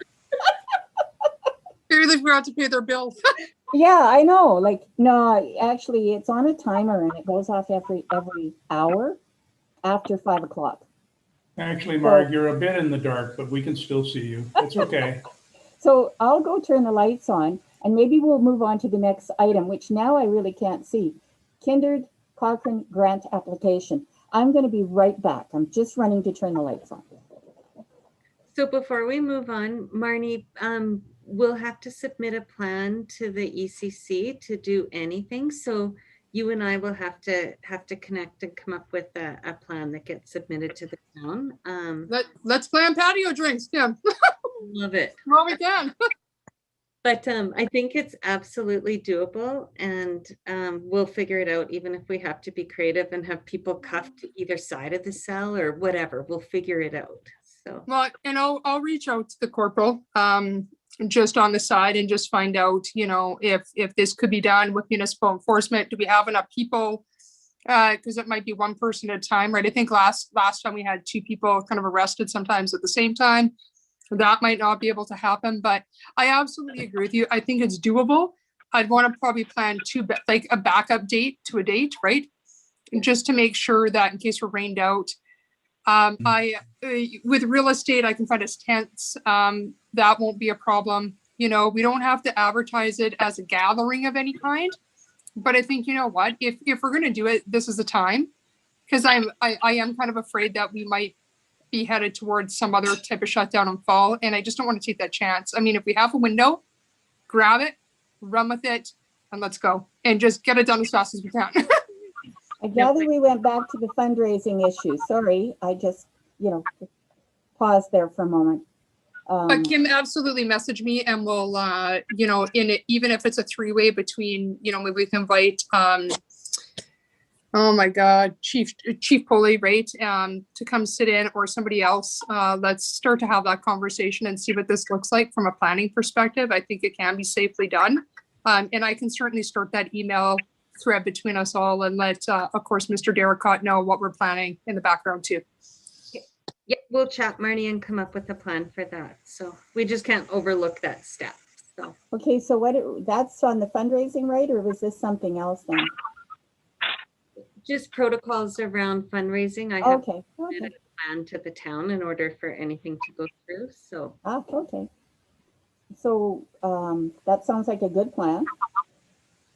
S8: They forgot to pay their bill.
S2: Yeah, I know. No, actually, it's on a timer and it goes off every hour after 5 o'clock.
S4: Actually, Mark, you're a bit in the dark, but we can still see you. It's okay.
S2: So I'll go turn the lights on, and maybe we'll move on to the next item, which now I really can't see. Kindred Cochrane grant application. I'm going to be right back. I'm just running to turn the lights on.
S6: so before we move on, Marnie, we'll have to submit a plan to the ECC to do anything. So you and I will have to connect and come up with a plan that gets submitted to the town.
S8: Let's plan patio drinks. Yeah,
S6: Love it.
S8: well, we can.
S6: But I think it's absolutely doable, and we'll figure it out, even if we have to be creative and have people cuffed to either side of the cell or whatever. We'll figure it out. So
S8: Well, and I'll reach out to the corporal just on the side and just find out, if this could be done with municipal enforcement. Do we have enough people? Because it might be one person at a time, right? I think last time we had 2 people kind of arrested sometimes at the same time. That might not be able to happen, but I absolutely agree with you. I think it's doable. I'd want to probably plan like a backup date to a date, right? Just to make sure that in case we're rained out. With real estate, I can find us tents. That won't be a problem. We don't have to advertise it as a gathering of any kind. But I think, what, if we're going to do it, this is the time. Because I am kind of afraid that we might be headed towards some other type of shutdown in fall. And I just don't want to take that chance. I mean, if we have a window, grab it, run with it, and let's go. And just get it done as fast as we can.
S2: I gather we went back to the fundraising issue. Sorry, I just, paused there for a moment.
S8: But Kim, absolutely message me and we'll, in it, even if it's a 3-way between, maybe we can invite, oh my God, Chief Poley, right, to come sit in, or somebody else. Let's start to have that conversation and see what this looks like from a planning perspective. I think it can be safely done. And I can certainly start that email thread between us all and let, of course, Mr. Derricott know what we're planning in the background too.
S6: Yeah, we'll chat, Marnie, and come up with a plan for that. So we just can't overlook that step. So
S2: Okay, so that's on the fundraising, right? Or was this something else then?
S6: just protocols around fundraising. I have
S2: Okay,
S6: submitted
S2: okay.
S6: a plan to the town in order for anything to go through. So
S2: Okay. So that sounds like a good plan.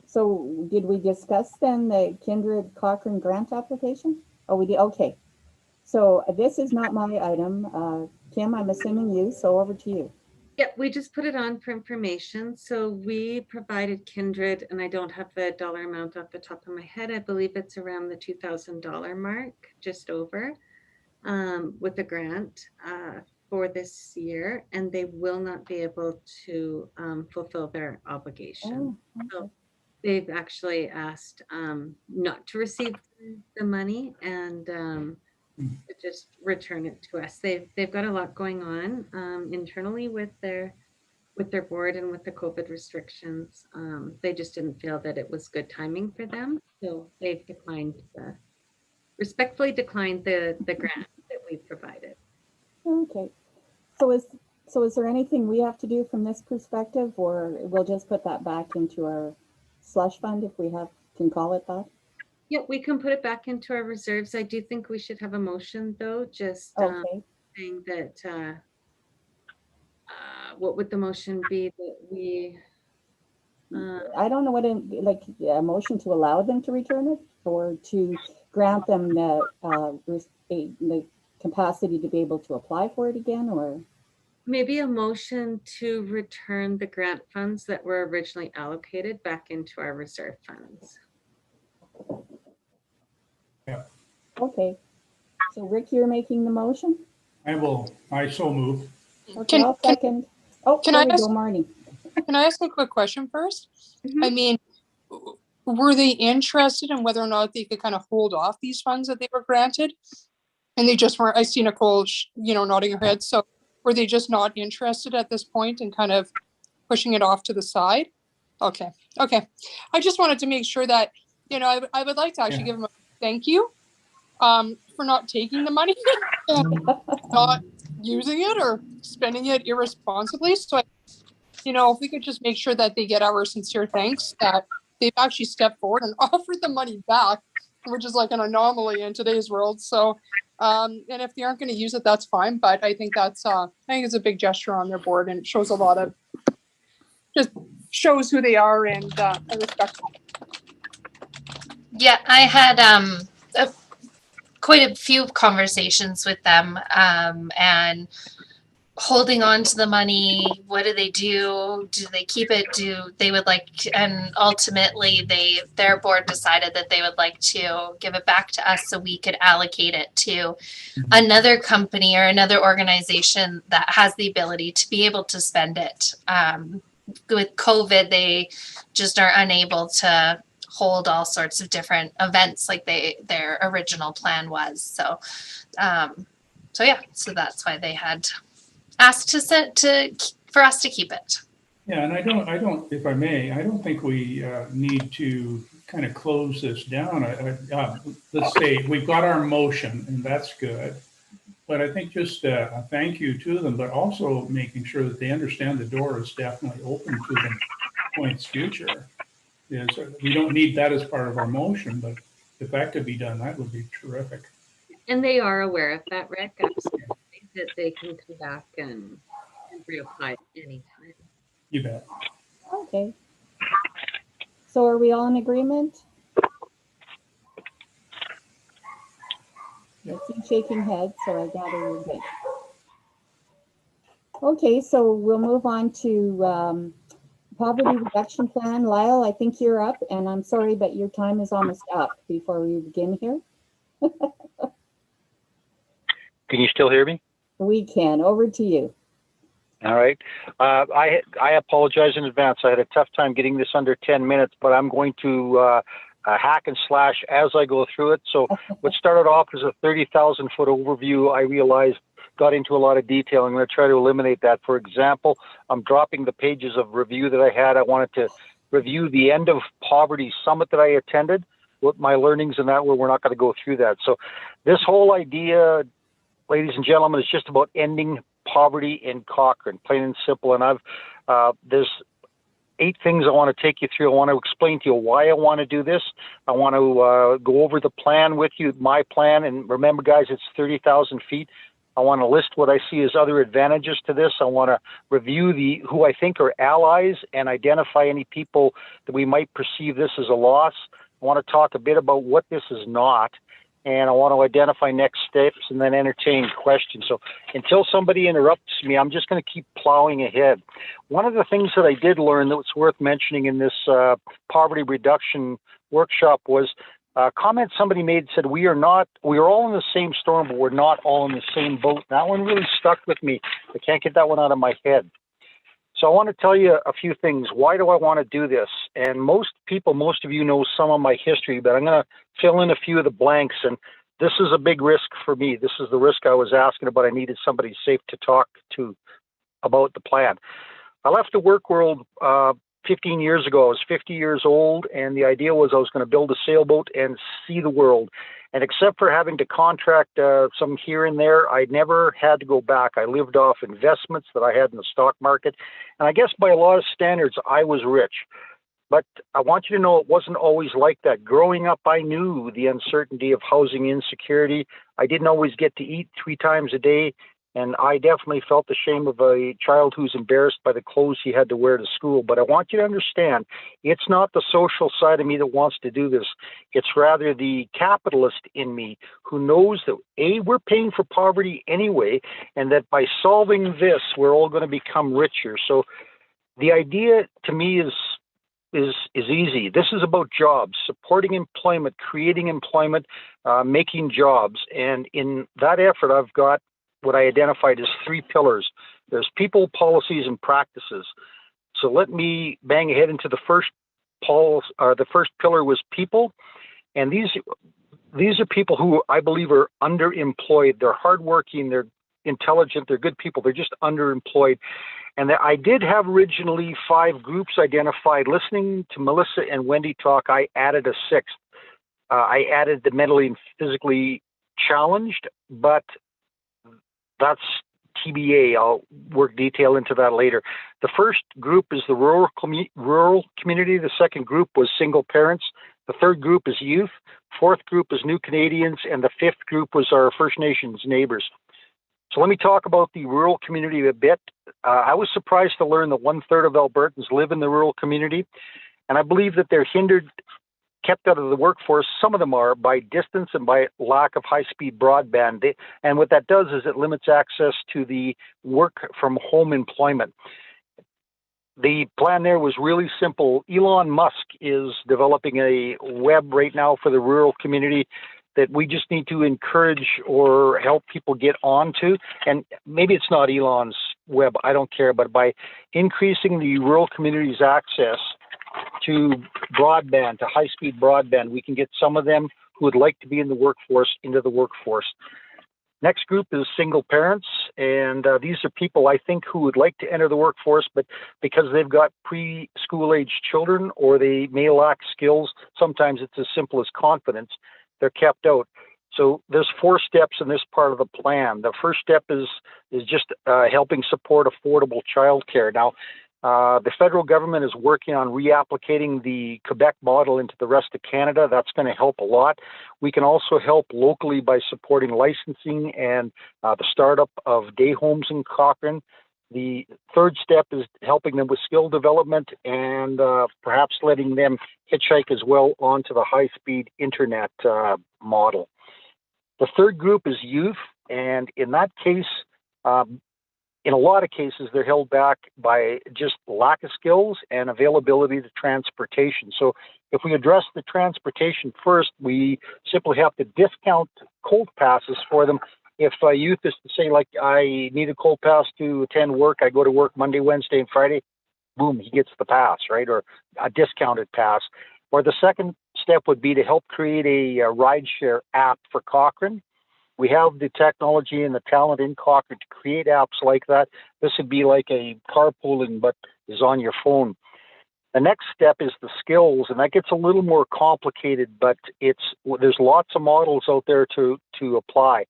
S2: So did we discuss then the Kindred Cochrane grant application? Oh, we did, okay. So this is not my item. Kim, I'm assuming you, so over to you.
S6: yeah, we just put it on for information. So we provided Kindred, and I don't have the dollar amount off the top of my head. I believe it's around the $2,000 mark, just over, with the grant for this year, and they will not be able to fulfill their obligation.
S2: Oh,
S6: So
S2: okay.
S6: they've actually asked not to receive the money and just return it to us. They've got a lot going on internally with their board and with the COVID restrictions. They just didn't feel that it was good timing for them, so they've respectfully declined the grant that we provided.
S2: Okay. So is there anything we have to do from this perspective, or we'll just put that back into our slush fund if we can call it that?
S6: Yeah, we can put it back into our reserves. I do think we should have a motion though, just
S2: Okay.
S6: saying that what would the motion be that we
S2: I don't know like a motion to allow them to return it or to grant them the capacity to be able to apply for it again, or?
S6: maybe a motion to return the grant funds that were originally allocated back into our reserve funds.
S4: Yeah,
S2: Okay. So Rick, you're making the motion?
S4: I so move.
S2: Okay, I'll second. Oh,
S8: can
S2: there
S8: I
S2: we
S8: ask,
S2: go, Marnie.
S8: can I ask a quick question first?
S6: Mhm.
S8: I mean, were they interested in whether or not they could kind of hold off these funds that they were granted? And they just weren't, I see Nicole, nodding her head. So were they just not interested at this point and kind of pushing it off to the side? Okay. I just wanted to make sure that, I would like to actually give them a thank you for not taking the money and not using it or spending it irresponsibly. So, if we could just make sure that they get our sincere thanks that they've actually stepped forward and offered the money back, which is like an anomaly in today's world. So, and if they aren't going to use it, that's fine. But I think I think it's a big gesture on their board, and it shows just shows who they are and respect them.
S9: Yeah, I had quite a few conversations with them, and holding on to the money. What do they do? Do they keep it? And ultimately their board decided that they would like to give it back to us so we could allocate it to another company or another organization that has the ability to be able to spend it. With COVID, they just are unable to hold all sorts of different events like their original plan was. So so that's why they had asked for us to keep it.
S4: Yeah, and I don't, if I may, I don't think we need to kind of close this down. Let's say we've got our motion, and that's good. But I think just a thank you to them, but also making sure that they understand the door is definitely open to them points future. We don't need that as part of our motion, but if that could be done, that would be terrific.
S6: And they are aware of that, Rick, absolutely, that they can come back and reapply anytime.
S4: You bet.
S2: Okay. So are we all in agreement? I see shaking heads, so I gather we're good. Okay, so we'll move on to poverty reduction plan. Lyle, I think you're up, and I'm sorry, but your time is almost up before we begin here.
S7: Can you still hear me?
S2: We can. Over to you.
S7: All right. I apologize in advance. I had a tough time getting this under 10 minutes, but I'm going to hack and slash as I go through it. So what started off as a 30,000 foot overview, I realized got into a lot of detail. I'm going to try to eliminate that. For example, I'm dropping the pages of review that I had. I wanted to review the end of poverty summit that I attended, what my learnings in that were. We're not going to go through that. So this whole idea ladies and gentlemen, is just about ending poverty in Cochrane, plain and simple. And there's 8 things I want to take you through. I want to explain to you why I want to do this. I want to go over the plan with you, my plan. And remember, guys, it's 30,000 feet. I want to list what I see as other advantages to this. I want to review who I think are allies and identify any people that we might perceive this as a loss. I want to talk a bit about what this is not. And I want to identify next steps and then entertain questions. So until somebody interrupts me, I'm just going to keep plowing ahead. One of the things that I did learn that was worth mentioning in this poverty reduction workshop was a comment somebody made, said, we are all in the same storm, but we're not all in the same boat. That one really stuck with me. I can't get that one out of my head. So I want to tell you a few things. Why do I want to do this? And most of you know some of my history, but I'm going to fill in a few of the blanks. And this is a big risk for me. This is the risk I was asking about. I needed somebody safe to talk to about the plan. I left the work world 15 years ago. I was 50 years old, and the idea was I was going to build a sailboat and see the world. And except for having to contract some here and there, I never had to go back. I lived off investments that I had in the stock market. And I guess by a lot of standards, I was rich. But I want you to know it wasn't always like that. Growing up, I knew the uncertainty of housing insecurity. I didn't always get to eat 3 times a day. And I definitely felt the shame of a child who's embarrassed by the clothes he had to wear to school. But I want you to understand, it's not the social side of me that wants to do this. It's rather the capitalist in me who knows that, A, we're paying for poverty anyway, and that by solving this, we're all going to become richer. So the idea to me is easy. This is about jobs, supporting employment, creating employment, making jobs. And in that effort, I've got what I identified as 3 pillars. There's people, policies, and practices. So let me bang ahead into the first pillar was people. And these are people who I believe are underemployed. They're hardworking, they're intelligent, they're good people. They're just underemployed. And I did have originally 5 groups identified. Listening to Melissa and Wendy talk, I added a 6th. I added the mentally and physically challenged, but that's TBA. I'll work detail into that later. The first group is the rural community. The second group was single parents. The third group is youth. 4th group is new Canadians. And the 5th group was our First Nations neighbors. So let me talk about the rural community a bit. I was surprised to learn that 1/3 of Albertans live in the rural community. And I believe that they're kept out of the workforce, some of them are, by distance and by lack of high-speed broadband. And what that does is it limits access to the work-from-home employment. The plan there was really simple. Elon Musk is developing a web right now for the rural community that we just need to encourage or help people get onto. And maybe it's not Elon's web, I don't care, but by increasing the rural community's access to broadband, to high-speed broadband, we can get some of them who would like to be in the workforce into the workforce. Next group is single parents, and these are people I think who would like to enter the workforce, but because they've got preschool-age children or they may lack skills, sometimes it's as simple as confidence, they're kept out. So there's 4 steps in this part of the plan. The first step is just helping support affordable childcare. Now, the federal government is working on reapplicating the Quebec model into the rest of Canada. That's going to help a lot. We can also help locally by supporting licensing and the startup of day homes in Cochrane. The third step is helping them with skill development and perhaps letting them hitchhike as well onto the high-speed internet model. The third group is youth, and in that case, in a lot of cases, they're held back by just lack of skills and availability to transportation. So if we address the transportation first, we simply have to discount cold passes for them. If a youth is to say, like, I need a cold pass to attend work, I go to work Monday, Wednesday, and Friday, boom, he gets the pass, right? Or a discounted pass. Or the second step would be to help create a rideshare app for Cochrane. We have the technology and the talent in Cochrane to create apps like that. This would be like a carpooling, but is on your phone. The next step is the skills, and that gets a little more complicated, but there's lots of models out there to apply.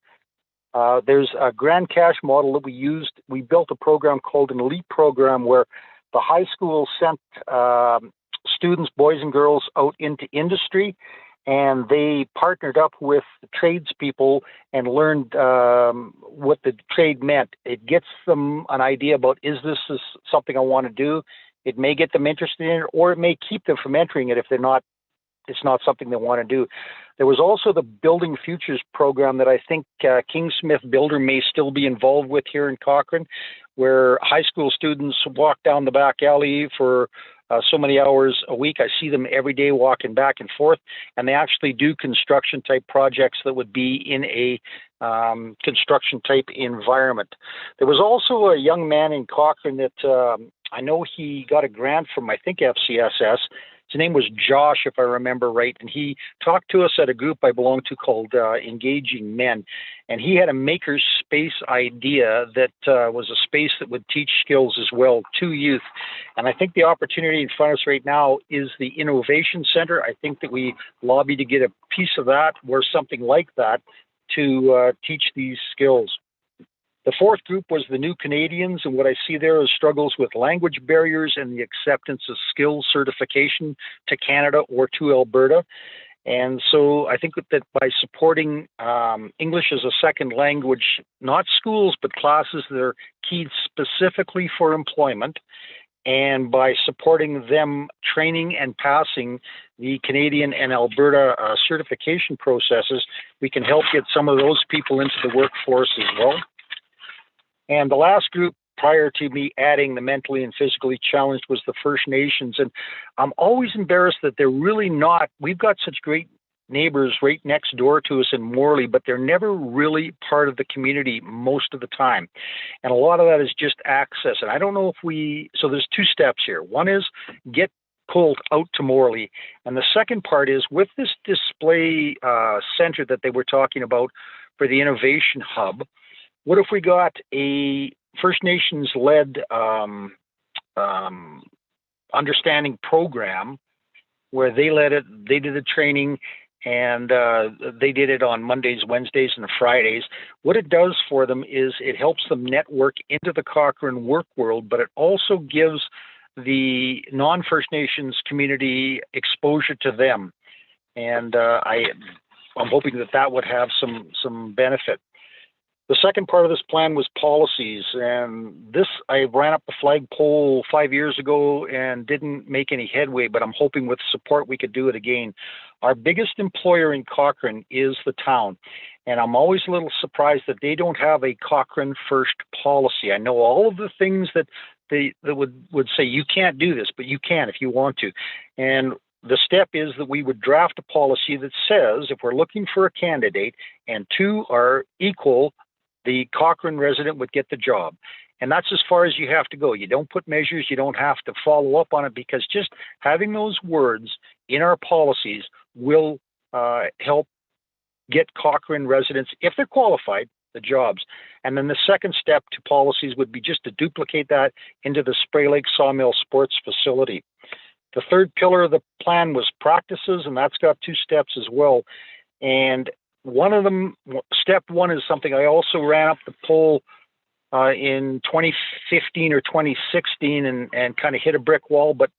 S7: There's a Grand Cash model that we used. We built a program called an elite program where the high school sent students, boys and girls, out into industry, and they partnered up with the tradespeople and learned what the trade meant. It gets them an idea about, is this something I want to do? It may get them interested in it, or it may keep them from entering it if it's not something they want to do. There was also the Building Futures program that I think Kingsmith Builder may still be involved with here in Cochrane, where high school students walk down the back alley for so many hours a week. I see them every day walking back and forth, and they actually do construction type projects that would be in a construction type environment. There was also a young man in Cochrane that I know he got a grant from, I think, FCSS. His name was Josh, if I remember right, and he talked to us at a group I belong to called Engaging Men, and he had a maker space idea that was a space that would teach skills as well to youth. And I think the opportunity in front of us right now is the Innovation Center. I think that we lobby to get a piece of that or something like that to teach these skills. The fourth group was the New Canadians, and what I see there is struggles with language barriers and the acceptance of skills certification to Canada or to Alberta. And so I think that by supporting English as a second language, not schools, but classes that are keyed specifically for employment, and by supporting them training and passing the Canadian and Alberta certification processes, we can help get some of those people into the workforce as well. And the last group prior to me adding the mentally and physically challenged was the First Nations. And I'm always embarrassed that they're really not, we've got such great neighbors right next door to us in Morley, but they're never really part of the community most of the time. And a lot of that is just access. And I don't know if so there's two steps here. One is get pulled out to Morley. And the second part is with this display center that they were talking about for the Innovation Hub, what if we got a First Nations-led understanding program where they led it, they did the training, and they did it on Mondays, Wednesdays, and Fridays. What it does for them is it helps them network into the Cochrane work world, but it also gives the non-First Nations community exposure to them. And I'm hoping that that would have some benefit. The second part of this plan was policies, and this I ran up the flagpole 5 years ago and didn't make any headway, but I'm hoping with support we could do it again. Our biggest employer in Cochrane is the town, and I'm always a little surprised that they don't have a Cochrane First policy. I know all of the things that they would say you can't do this, but you can if you want to. And the step is that we would draft a policy that says if we're looking for a candidate and two are equal, the Cochrane resident would get the job. And that's as far as you have to go. You don't put measures, you don't have to follow up on it, because just having those words in our policies will help get Cochrane residents, if they're qualified, the jobs. And then the second step to policies would be just to duplicate that into the Spray Lake Sawmill Sports Facility. The third pillar of the plan was practices, and that's got two steps as well. And one of them, step one, is something I also ran up the pole in 2015 or 2016 and kind of hit a brick wall. But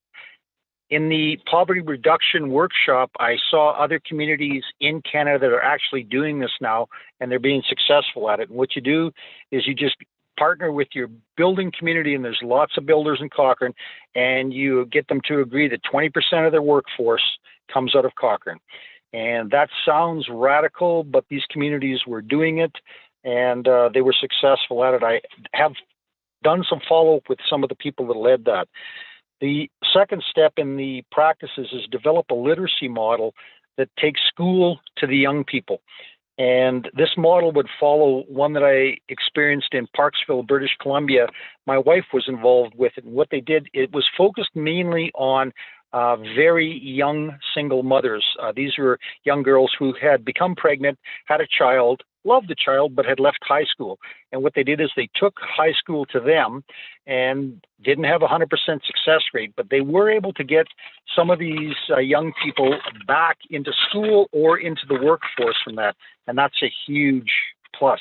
S7: in the poverty reduction workshop, I saw other communities in Canada that are actually doing this now, and they're being successful at it. And what you do is you just partner with your building community, and there's lots of builders in Cochrane, and you get them to agree that 20% of their workforce comes out of Cochrane. And that sounds radical, but these communities were doing it, and they were successful at it. I have done some follow-up with some of the people that led that. The second step in the practices is develop a literacy model that takes school to the young people. And this model would follow one that I experienced in Parksville, British Columbia. My wife was involved with it. And what they did, it was focused mainly on very young single mothers. These were young girls who had become pregnant, had a child, loved the child, but had left high school. And what they did is they took high school to them and didn't have a 100% success rate, but they were able to get some of these young people back into school or into the workforce from that. And that's a huge plus.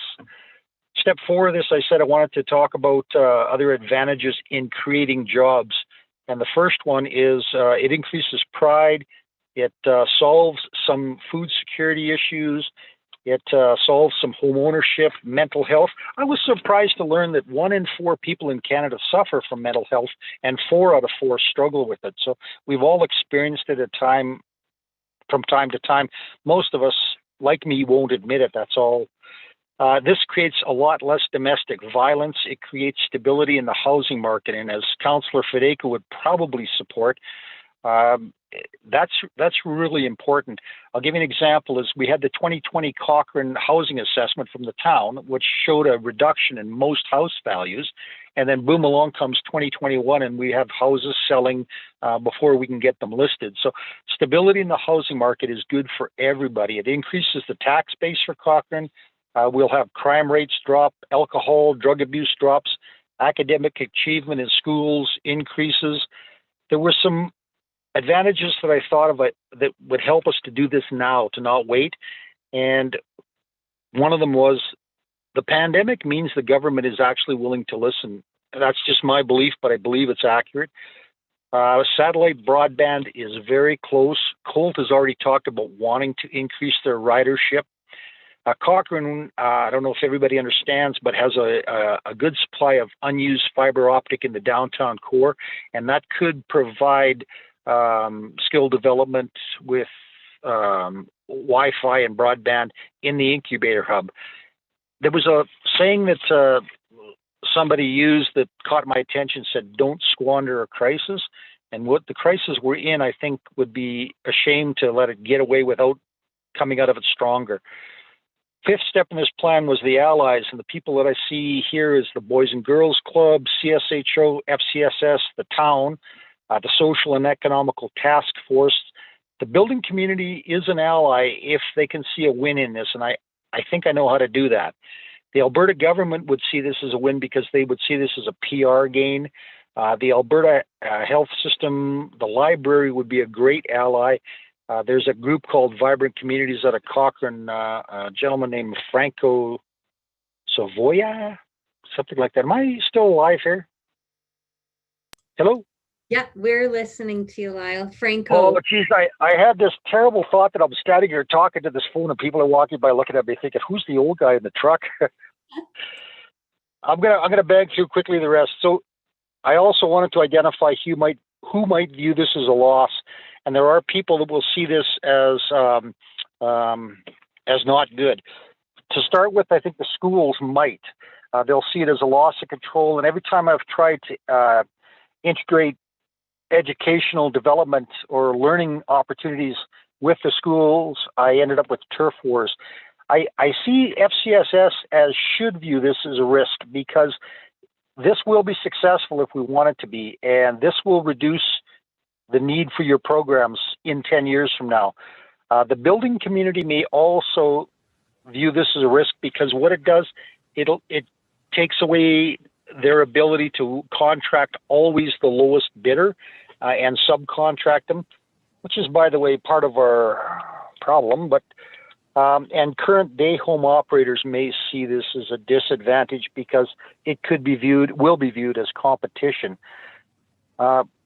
S7: step 4 of this, I said I wanted to talk about other advantages in creating jobs. And the first one is it increases pride. It solves some food security issues. It solves some home ownership, mental health. I was surprised to learn that 1 in 4 people in Canada suffer from mental health, and 4 out of 4 struggle with it. So we've all experienced it from time to time. Most of us, like me, won't admit it. That's all. This creates a lot less domestic violence. It creates stability in the housing market, and as Councillor Fedeko would probably support, that's really important. I'll give you an example. Is we had the 2020 Cochrane housing assessment from the town, which showed a reduction in most house values, and then boom, along comes 2021, and we have houses selling before we can get them listed. So stability in the housing market is good for everybody. It increases the tax base for Cochrane. We'll have crime rates drop, alcohol, drug abuse drops, academic achievement in schools increases. There were some advantages that I thought of that would help us to do this now, to not wait. And one of them was the pandemic means the government is actually willing to listen. That's just my belief, but I believe it's accurate. Satellite broadband is very close. Colt has already talked about wanting to increase their ridership. Cochrane, I don't know if everybody understands, but has a good supply of unused fiber optic in the downtown core, and that could provide skill development with Wi-Fi and broadband in the incubator hub. There was a saying that somebody used that caught my attention, said, "Don't squander a crisis." And what the crisis we're in, I think, would be a shame to let it get away without coming out of it stronger. 5th step in this plan was the allies, and the people that I see here is the Boys and Girls Club, CSHO, FCSS, the town, the Social and Economical Task Force. The building community is an ally if they can see a win in this, and I think I know how to do that. The Alberta government would see this as a win because they would see this as a PR gain. The Alberta health system, the library would be a great ally. There's a group called Vibrant Communities out of Cochrane, a gentleman named Franco Savoya, something like that. Am I still alive here? Hello?
S6: Yeah, we're listening to you, Lyle. Franco.
S7: Oh, geez, I had this terrible thought that I'm standing here talking to this phone and people are walking by looking at me thinking, who's the old guy in the truck? I'm gonna bang through quickly the rest. So I also wanted to identify who might view this as a loss. And there are people that will see this as not good. To start with, I think the schools might. They'll see it as a loss of control. And every time I've tried to integrate educational development or learning opportunities with the schools, I ended up with turf wars. I see FCSS as should view this as a risk because this will be successful if we want it to be. And this will reduce the need for your programs in 10 years from now. The building community may also view this as a risk because what it does, it takes away their ability to contract always the lowest bidder and subcontract them, which is, by the way, part of our problem. But and current day home operators may see this as a disadvantage because it will be viewed as competition.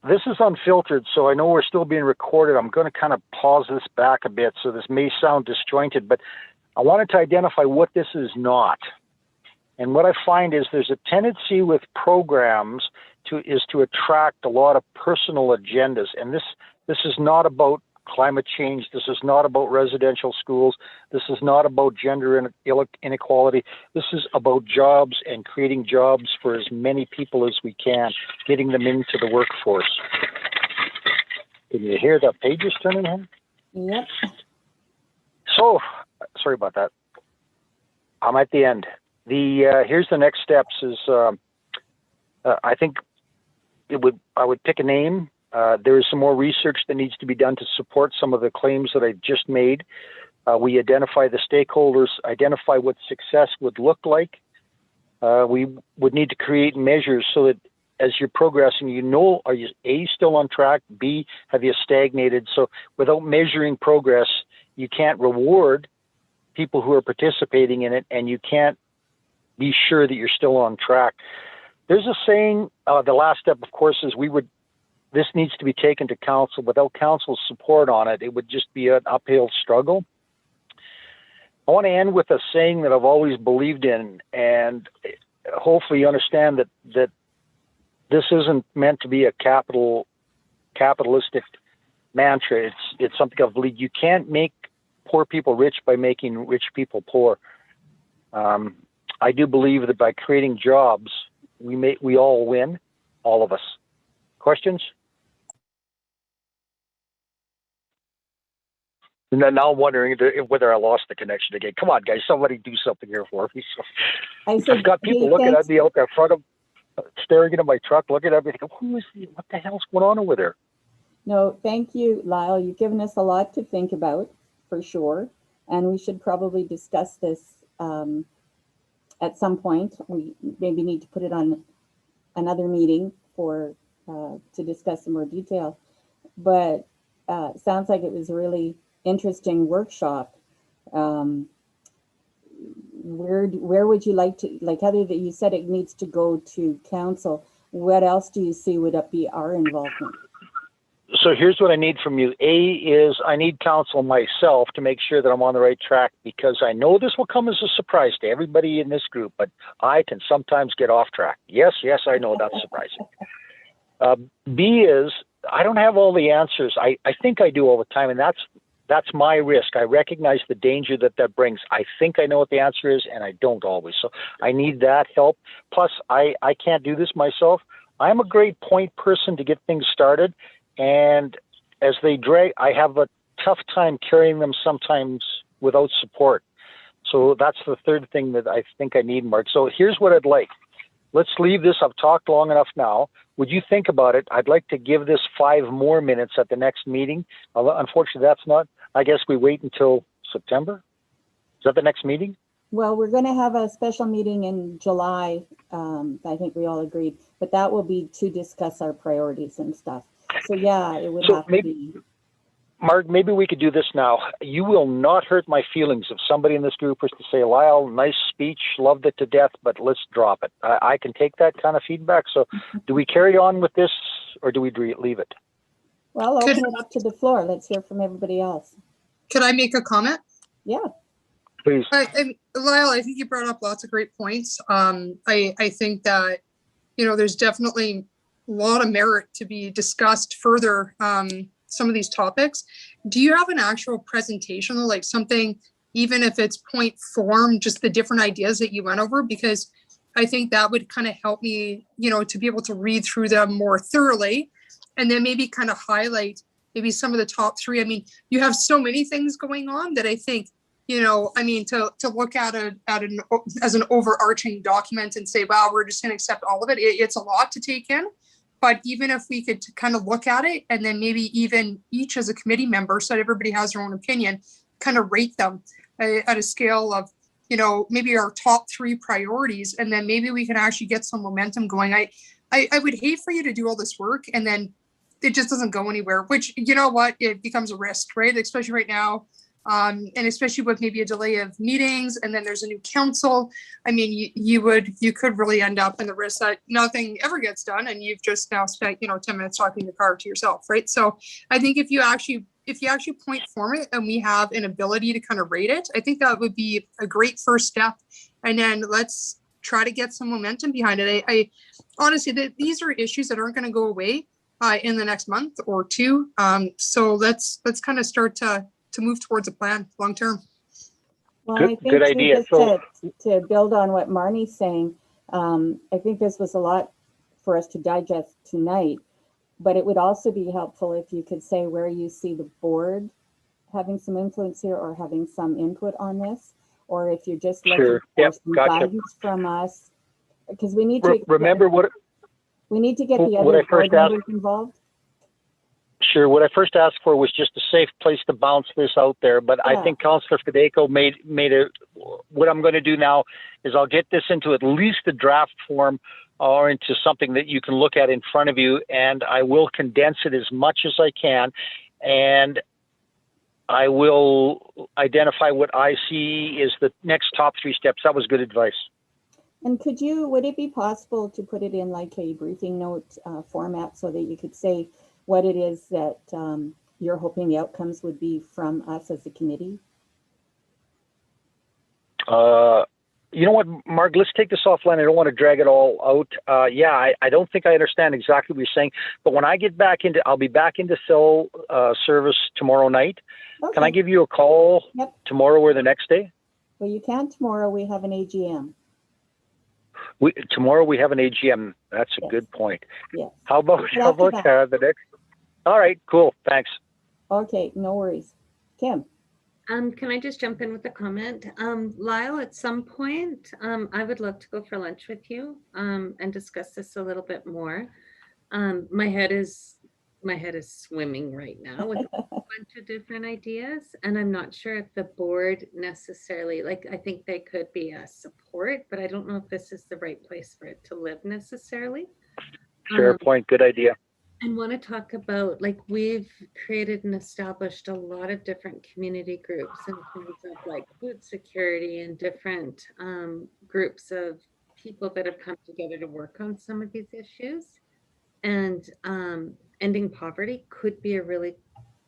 S7: This is unfiltered, so I know we're still being recorded. I'm going to kind of pause this back a bit, so this may sound disjointed, but I wanted to identify what this is not. And what I find is there's a tendency with programs to attract a lot of personal agendas. And this is not about climate change. This is not about residential schools. This is not about gender inequality. This is about jobs and creating jobs for as many people as we can, getting them into the workforce. Can you hear the pages turning here?
S2: Yep.
S7: So, sorry about that. I'm at the end. Here's the next steps is I think I would pick a name. There is some more research that needs to be done to support some of the claims that I just made. We identify the stakeholders, identify what success would look like. We would need to create measures so that as you're progressing, are you A, still on track, B, have you stagnated? So without measuring progress, you can't reward people who are participating in it, and you can't be sure that you're still on track. There's a saying, the last step, of course, is this needs to be taken to council. Without council's support on it, it would just be an uphill struggle. I want to end with a saying that I've always believed in, and hopefully you understand that this isn't meant to be a capitalistic mantra. It's something I've believed. You can't make poor people rich by making rich people poor. I do believe that by creating jobs, we all win, all of us. Questions? And then now I'm wondering whether I lost the connection again. Come on, guys, somebody do something here for me. I've got people looking at me out there front of, staring into my truck, looking at me, thinking, who is he? What the hell's going on over there?
S2: No, thank you, Lyle. You've given us a lot to think about, for sure. And we should probably discuss this at some point. We maybe need to put it on another meeting to discuss in more detail. But sounds like it was a really interesting workshop. Where would you like to, like Heather, that you said it needs to go to council. What else do you see would be our involvement?
S7: So here's what I need from you. A is I need counsel myself to make sure that I'm on the right track, because I know this will come as a surprise to everybody in this group, but I can sometimes get off track. Yes, I know that's surprising. B is I don't have all the answers. I think I do all the time, and that's my risk. I recognize the danger that brings. I think I know what the answer is, and I don't always. So I need that help. Plus, I can't do this myself. I'm a great point person to get things started. And as they drag, I have a tough time carrying them sometimes without support. So that's the third thing that I think I need, Mark. So here's what I'd like. Let's leave this. I've talked long enough now. Would you think about it? I'd like to give this 5 more minutes at the next meeting. Unfortunately, that's not. I guess we wait until September. Is that the next meeting?
S2: Well, we're going to have a special meeting in July. I think we all agreed, but that will be to discuss our priorities and stuff. So yeah, it would have to be.
S7: Mark, maybe we could do this now. You will not hurt my feelings if somebody in this group was to say, Lyle, nice speech, loved it to death, but let's drop it. I can take that kind of feedback. So do we carry on with this, or do we leave it?
S2: Well, open it up to the floor. Let's hear from everybody else.
S8: Could I make a comment?
S2: Yeah.
S7: Please.
S8: Lyle, I think you brought up lots of great points. I think that, there's definitely a lot of merit to be discussed further, some of these topics. Do you have an actual presentation, like something, even if it's point form, just the different ideas that you went over? Because I think that would kind of help me, to be able to read through them more thoroughly, and then maybe kind of highlight maybe some of the top 3. I mean, you have so many things going on that I think, to look at it as an overarching document and say, wow, we're just going to accept all of it. It's a lot to take in. But even if we could kind of look at it, and then maybe even each as a committee member, so that everybody has their own opinion, kind of rate them at a scale of, maybe our top 3 priorities, and then maybe we can actually get some momentum going. I would hate for you to do all this work and then it just doesn't go anywhere, which, it becomes a risk, right? Especially right now. And especially with maybe a delay of meetings, and then there's a new council. I mean, you could really end up in the risk that nothing ever gets done, and you've just now spent 10 minutes talking the car to yourself, right? So I think if you actually point form it, and we have an ability to kind of rate it, I think that would be a great first step. And then let's try to get some momentum behind it. I honestly, these are issues that aren't going to go away in the next month or 2. So let's kind of start to move towards a plan long term.
S2: Well, I think
S7: good idea.
S2: To build on what Marnie's saying, I think this was a lot for us to digest tonight, but it would also be helpful if you could say where you see the board having some influence here or having some input on this, or if you're just looking for some guidance from us, because we need to
S7: remember
S2: we need to get the other board members involved.
S7: Sure. What I first asked for was just a safe place to bounce this out there. But yeah. I think Councillor Federico made what I'm going to do now is I'll get this into at least a draft form or into something that you can look at in front of you. And I will condense it as much as I can. And I will identify what I see is the next top 3 steps. That was good advice.
S2: And would it be possible to put it in like a briefing note format so that you could say what it is that you're hoping the outcomes would be from us as a committee?
S7: You know what, Mark, let's take this offline. I don't want to drag it all out. Yeah, I don't think I understand exactly what you're saying, but when I get back I'll be back into cell service tomorrow night.
S2: Okay.
S7: Can I give you a call tomorrow or the next day?
S2: Well, you can tomorrow. We have an AGM.
S7: Tomorrow we have an AGM. That's a good point.
S2: Yes.
S7: How about the next? All right, cool. Thanks.
S2: Okay, no worries. Kim.
S6: Can I just jump in with a comment? Lyle, at some point, I would love to go for lunch with you and discuss this a little bit more. My head is swimming right now with a bunch of different ideas, and I'm not sure if the board necessarily, like, I think they could be a support, but I don't know if this is the right place for it to live necessarily.
S7: Fair point. Good idea.
S6: And want to talk about, like, we've created and established a lot of different community groups in terms of like food security and different groups of people that have come together to work on some of these issues. And ending poverty could be a really,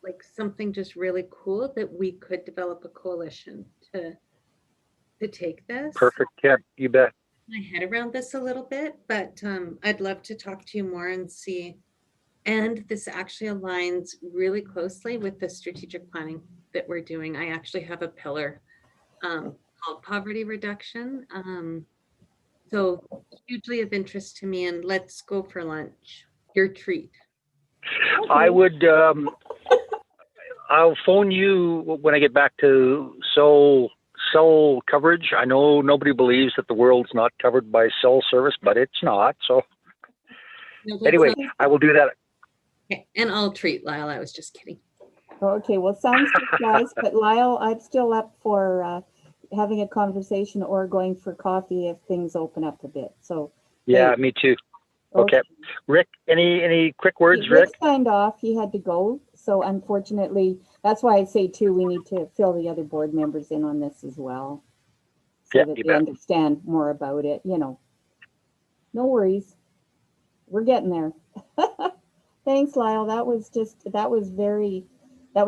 S6: like, something just really cool that we could develop a coalition to take this.
S7: Perfect. Yeah, you bet.
S6: My head around this a little bit, but I'd love to talk to you more and see. And this actually aligns really closely with the strategic planning that we're doing. I actually have a pillar called poverty reduction. So hugely of interest to me, and let's go for lunch. Your treat.
S7: I would, I'll phone you when I get back to cell coverage. I know nobody believes that the world's not covered by cell service, but it's not. So anyway, I will do that.
S6: Okay. And I'll treat Lyle. I was just kidding.
S2: Okay, well, sounds good, guys. But Lyle, I'm still up for having a conversation or going for coffee if things open up a bit. So
S7: yeah, me too. Okay. Rick, any quick words, Rick?
S2: Rick signed off. He had to go. So unfortunately, that's why I say too, we need to fill the other board members in on this as well. So that they understand more about it, you know. No worries. We're getting there. Thanks, Lyle. That was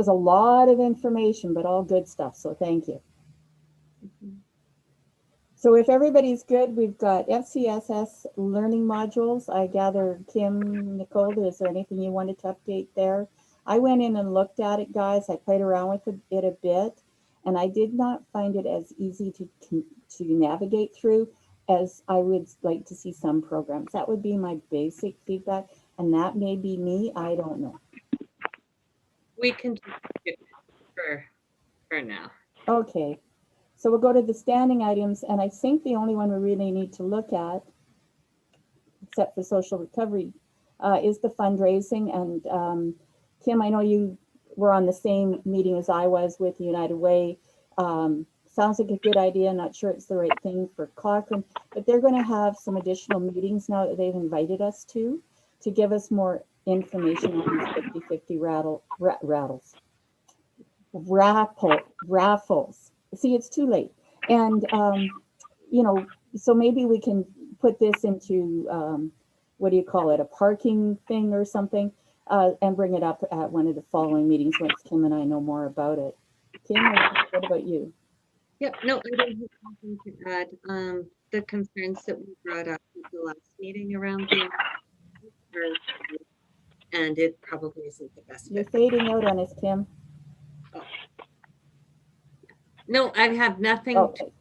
S2: a lot of information, but all good stuff. So thank you. So if everybody's good, we've got FCSS learning modules. I gather, Kim, Nicole, is there anything you wanted to update there? I went in and looked at it, guys. I played around with it a bit, and I did not find it as easy to navigate through as I would like to see some programs. That would be my basic feedback, and that may be me. I don't know.
S6: We can do it for now.
S2: Okay. So we'll go to the standing items, and I think the only one we really need to look at, except for social recovery, is the fundraising. And Kim, I know you were on the same meeting as I was with United Way. Sounds like a good idea. Not sure it's the right thing for Cochrane, but they're going to have some additional meetings now that they've invited us to give us more information on these 50-50 raffles. See, it's too late. And, you know, so maybe we can put this into, what do you call it, a parking thing or something, and bring it up at one of the following meetings once Kim and I know more about it. Kim, what about you?
S6: Yep, no, I don't have anything to add. The concerns that we brought up at the last meeting around the and it probably isn't the best.
S2: You're fading out on us, Kim.
S6: Oh. No, I have nothing to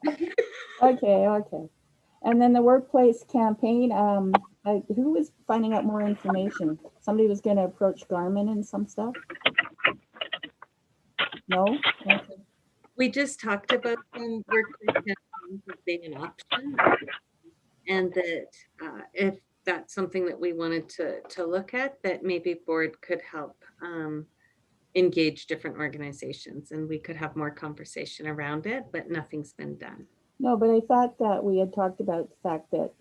S6: add.
S2: Okay. And then the workplace campaign, who was finding out more information? Somebody was going to approach Garmin and some stuff? No? Okay.
S6: We just talked about workplace campaigns as being an option, and that if that's something that we wanted to look at, that maybe board could help engage different organizations, and we could have more conversation around it, but nothing's been done.
S2: No, but I thought that we had talked about the fact that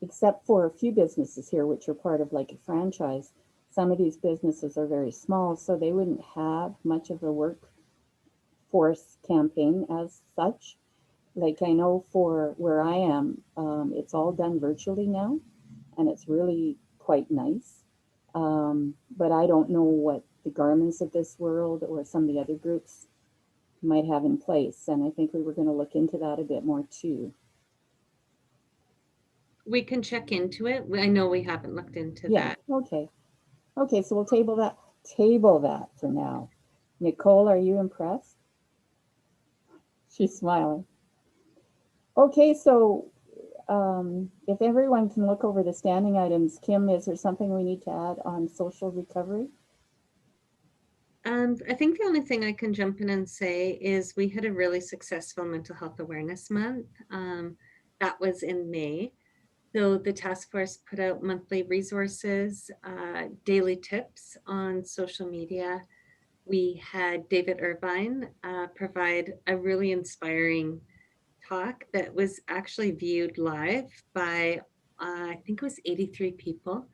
S2: except for a few businesses here, which are part of like a franchise, some of these businesses are very small, so they wouldn't have much of a workforce campaign as such. like I know for where I am, it's all done virtually now, and it's really quite nice. But I don't know what the Garments of this world or some of the other groups might have in place, and I think we were going to look into that a bit more too.
S6: We can check into it. I know we haven't looked into
S2: Yeah.
S6: that.
S2: Okay. So we'll table that for now. Nicole, are you impressed? She's smiling. Okay, so if everyone can look over the standing items, Kim, is there something we need to add on social recovery?
S6: I think the only thing I can jump in and say is we had a really successful Mental Health Awareness Month. That was in May. So the task force put out monthly resources, daily tips on social media. We had David Irvine provide a really inspiring talk that was actually viewed live by, I think it was 83 people.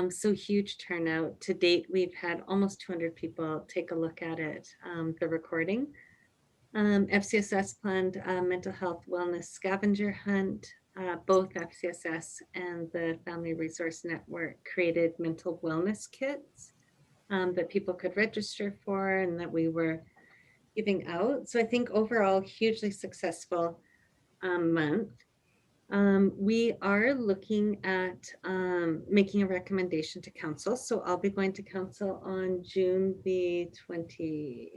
S6: So huge turnout. To date, we've had almost 200 people take a look at it, the recording. FCSS planned a mental health wellness scavenger hunt. Both FCSS and the Family Resource Network created mental wellness kits that people could register for and that we were giving out. So I think overall, hugely successful month. We are looking at making a recommendation to council. So I'll be going to council on June the 28th,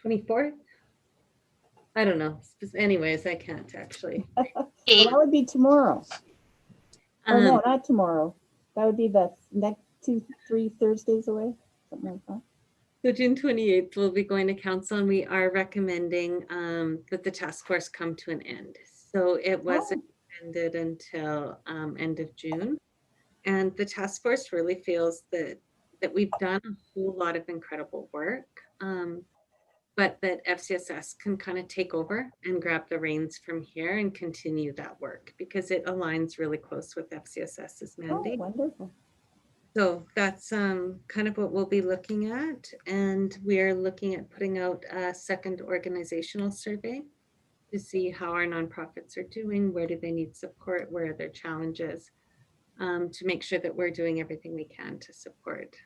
S6: 24th. I don't know. Anyways, I can't actually.
S2: Well, that would be tomorrow. Oh, no, not tomorrow. That would be the next 2-3 Thursdays away, something like that.
S6: So June 28th, we'll be going to council, and we are recommending that the task force come to an end. So it was extended until end of June. And the task force really feels that we've done a whole lot of incredible work, but that FCSS can kind of take over and grab the reins from here and continue that work because it aligns really close with FCSS's mandate.
S2: Oh, wonderful.
S6: So that's kind of what we'll be looking at. And we're looking at putting out a second organizational survey to see how our nonprofits are doing, where do they need support, where are their challenges, to make sure that we're doing everything we can to support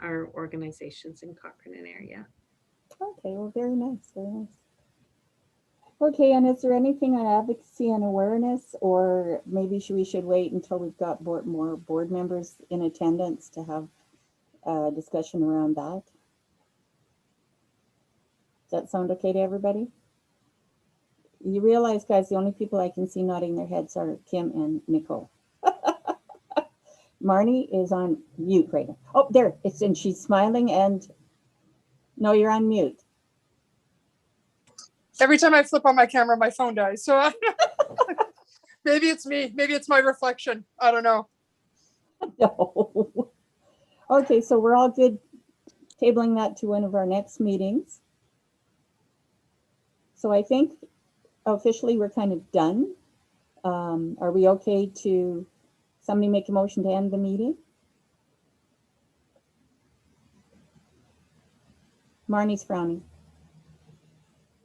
S6: our organizations in Cochrane and area.
S2: Okay, well, very nice, very nice. Okay, and is there anything on advocacy and awareness, or maybe we should wait until we've got more board members in attendance to have a discussion around that? Does that sound okay to everybody? You realize, guys, the only people I can see nodding their heads are Kim and Nicole. Marnie is on mute right now. Oh, there, and she's smiling, and no, you're on mute.
S8: Every time I flip on my camera, my phone dies. So maybe it's me. Maybe it's my reflection. I don't know.
S2: No. Okay, so we're all good tabling that to one of our next meetings. So I think officially we're kind of done. Are we okay to somebody make a motion to end the meeting? Marnie's frowning.